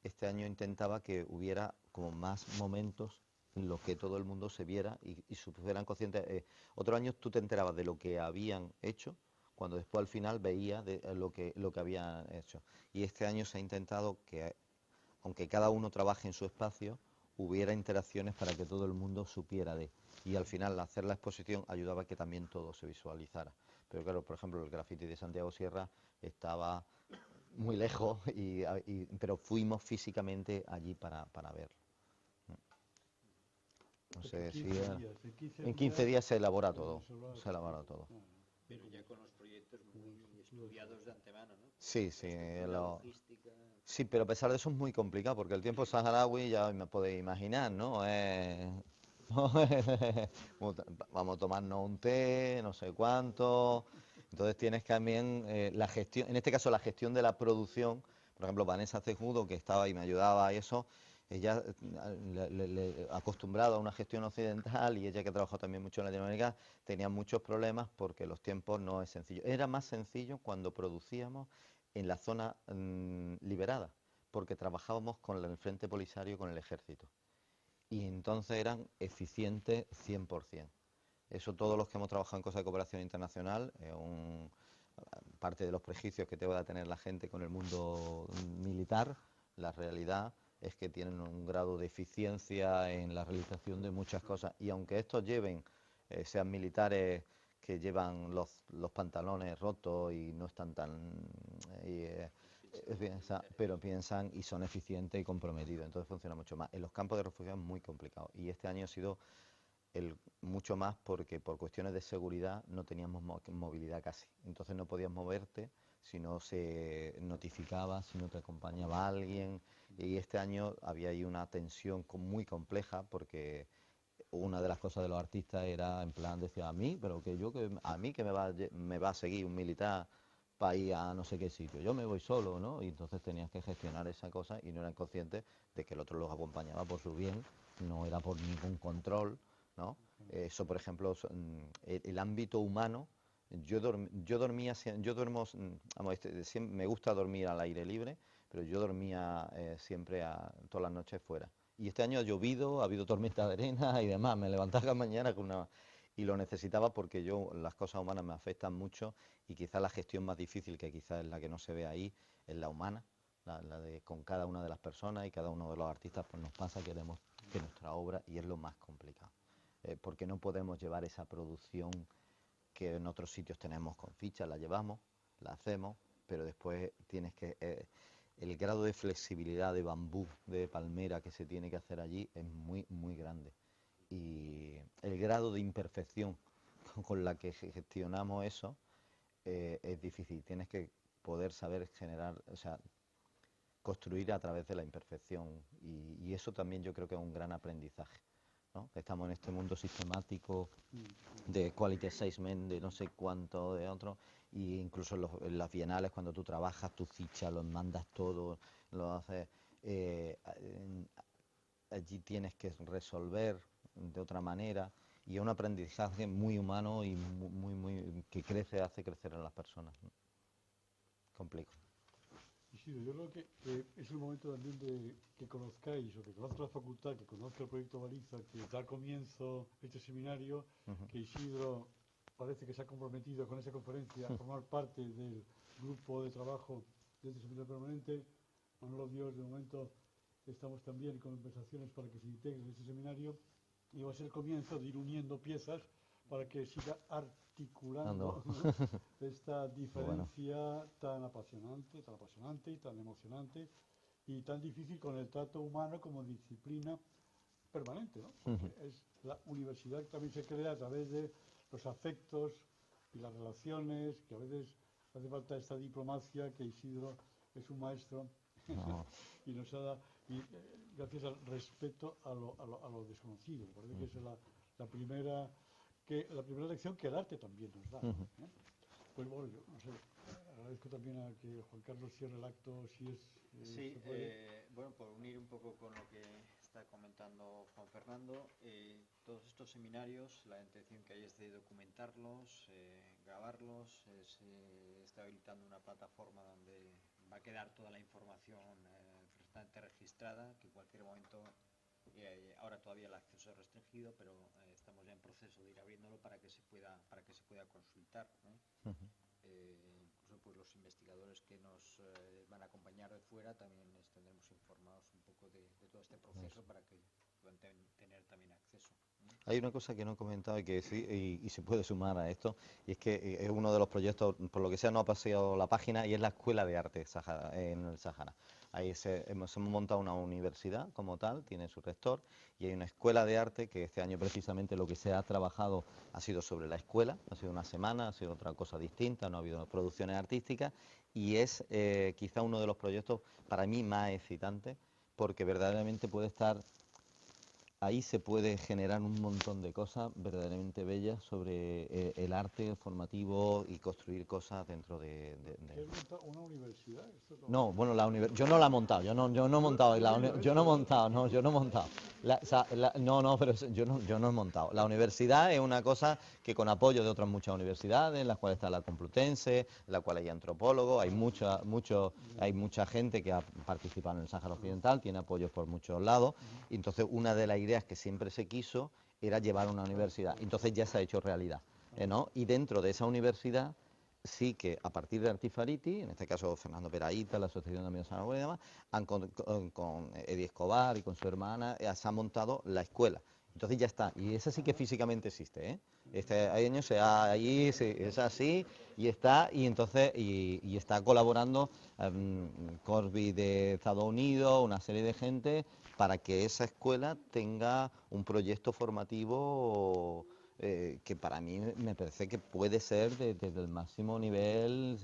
este año intentaba que hubiera como más momentos en los que todo el mundo se viera y fueran conscientes. Otro año tú te enterabas de lo que habían hecho, cuando después al final veías lo que habían hecho. Y este año se ha intentado que, aunque cada uno trabaje en su espacio, hubiera interacciones para que todo el mundo supiera de. Y al final hacer la exposición ayudaba a que también todo se visualizara. Pero claro, por ejemplo, el graffiti de Santiago Sierra estaba muy lejos, pero fuimos físicamente allí para verlo. No sé si en 15 días se elabora todo, se elabora todo. Pero ya con los proyectos muy estudiados de antemano, ¿no? Sí, sí, La logística. sí, pero a pesar de eso es muy complicado, porque el tiempo saharaui ya me podéis imaginar, ¿no? Vamos a tomarnos un té, no sé cuánto. Entonces tienes también la gestión, en este caso la gestión de la producción. Por ejemplo, Vanessa Cejudo, que estaba y me ayudaba y eso, ella acostumbrada a una gestión occidental, y ella que trabajó también mucho en Latinoamérica, tenía muchos problemas porque los tiempos no es sencillo. Era más sencillo cuando producíamos en la zona liberada, porque trabajábamos con el Frente Polisario, con el ejército. Y entonces eran eficientes 100%. Eso todos los que hemos trabajado en cosas de cooperación internacional, parte de los prejuicios que te va a tener la gente con el mundo militar, la realidad es que tienen un grado de eficiencia en la realización de muchas cosas. Y aunque estos sean militares que llevan los pantalones rotos y no están pero piensan y son eficientes y comprometidos, entonces funciona mucho más. En los campos de refugiados es muy complicado, y este año ha sido mucho más porque por cuestiones de seguridad no teníamos movilidad casi, entonces no podías moverte si no se notificaba, si no te acompañaba alguien, y este año había ahí una tensión muy compleja porque una de las cosas de los artistas era, en plan, decía, a mí que me va a seguir un militar para ir a no sé qué sitio, yo me voy solo, ¿no? Y entonces tenías que gestionar esa cosa y no eran conscientes de que el otro los acompañaba por su bien, no era por ningún control, ¿no? Eso, por ejemplo, el ámbito humano. Yo duermo, vamos, me gusta dormir al aire libre, pero yo dormía siempre todas las noches fuera. Y este año ha llovido, ha habido tormenta de arena y demás. Me levantaba cada mañana y lo necesitaba porque las cosas humanas me afectan mucho, y quizás la gestión más difícil, que quizás es la que no se ve ahí, es la humana, la de con cada una de las personas y cada uno de los artistas. Pues nos pasa, queremos que nuestra obra, y es lo más complicado, porque no podemos llevar esa producción que en otros sitios tenemos con fichas, la llevamos, la hacemos, pero después el grado de flexibilidad de bambú, de palmera que se tiene que hacer allí es muy, muy grande. Y el grado de imperfección con la que gestionamos eso es difícil. Tienes que poder saber generar, o sea, construir a través de la imperfección. Y eso también yo creo que es un gran aprendizaje, ¿no? Estamos en este mundo sistemático de quality assessment, de no sé cuánto, de otro, y incluso en las bienales, cuando tú trabajas, tu ficha, los mandas todo, lo haces, allí tienes que resolver de otra manera, y es un aprendizaje muy humano y que hace crecer a las personas, ¿no? Complejo. Sí, yo creo que es el momento también de que conozcáis, o que conozca la facultad, que conozca el proyecto Baliza, que da comienzo este seminario, que Isidro parece que se ha comprometido con esa conferencia a formar parte del grupo de trabajo de este seminario permanente. Manolo Dios, de momento estamos también en conversaciones para que se integre en este seminario, y va a ser el comienzo de ir uniendo piezas para que siga articulando esta diferencia tan apasionante y tan emocionante y tan difícil, con el trato humano como disciplina permanente, ¿no? Porque es la universidad que también se crea a través de los afectos y las relaciones, que a veces hace falta esta diplomacia, que Isidro es un maestro y nos ha dado, gracias al respeto a lo desconocido. Me parece que esa es la primera lección que el arte también nos da, ¿eh? Pues bueno, yo no sé, agradezco también a que Juan Carlos cierre el acto, si es... Sí, bueno, por unir un poco con lo que está comentando Juan Fernando, todos estos seminarios, la intención que hay es de documentarlos, grabarlos, se está habilitando una plataforma donde va a quedar toda la información perfectamente registrada, que en cualquier momento, ahora todavía el acceso es restringido, pero estamos ya en proceso de ir abriéndolo para que se pueda consultar, ¿no? Incluso pues los investigadores que nos van a acompañar de fuera también les tendremos informados un poco de todo este proceso para que puedan tener también acceso. Hay una cosa que no he comentado y que sí, y se puede sumar a esto, y es que es uno de los proyectos, por lo que sea no ha pasado la página, y es la Escuela de Arte en el Sáhara. Ahí hemos montado una universidad como tal, tiene su rector, y hay una escuela de arte que este año precisamente lo que se ha trabajado ha sido sobre la escuela, ha sido una semana, ha sido otra cosa distinta, no ha habido producciones artísticas, y es quizá uno de los proyectos para mí más excitantes, porque verdaderamente puede estar... Ahí se puede generar un montón de cosas verdaderamente bellas sobre el arte formativo y construir cosas dentro ¿Qué es una universidad? No, bueno, yo no la he montado, yo no he montado, yo no he montado, no, yo no he montado. No, pero yo no he montado. La universidad es una cosa que con apoyo de otras muchas universidades, en las cuales está la Complutense, en la cual hay antropólogos, hay mucha gente que ha participado en el Sáhara Occidental, tiene apoyos por muchos lados, y entonces una de las ideas que siempre se quiso era llevar una universidad, entonces ya se ha hecho realidad, ¿no? Y dentro de esa universidad sí que a partir de Artifariti, en este caso Fernando Peraíta, la Asociación de Amigos Sanagüey y demás, con Eddie Escobar y con su hermana, se ha montado la escuela. Entonces ya está, y esa sí que físicamente existe, ¿eh? Este año allí es así, y está, y entonces, y está colaborando Corby de Estados Unidos, una serie de gente, para que esa escuela tenga un proyecto formativo que para mí me parece que puede ser desde el máximo nivel,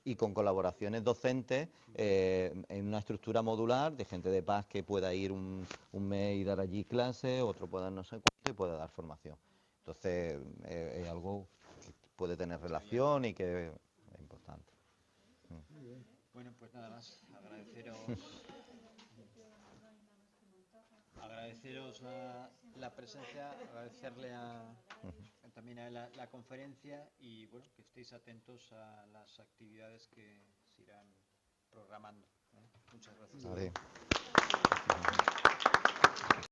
y con colaboraciones docentes en una estructura modular de gente de paz que pueda ir un mes y dar allí clases, otro pueda no sé cuánto y pueda dar formación. Entonces es algo que puede tener relación y que es importante. Bueno, pues nada más, agradeceros la presencia, agradecerle también a la conferencia y bueno, que estéis atentos a las actividades que se irán programando. Muchas gracias. Vale.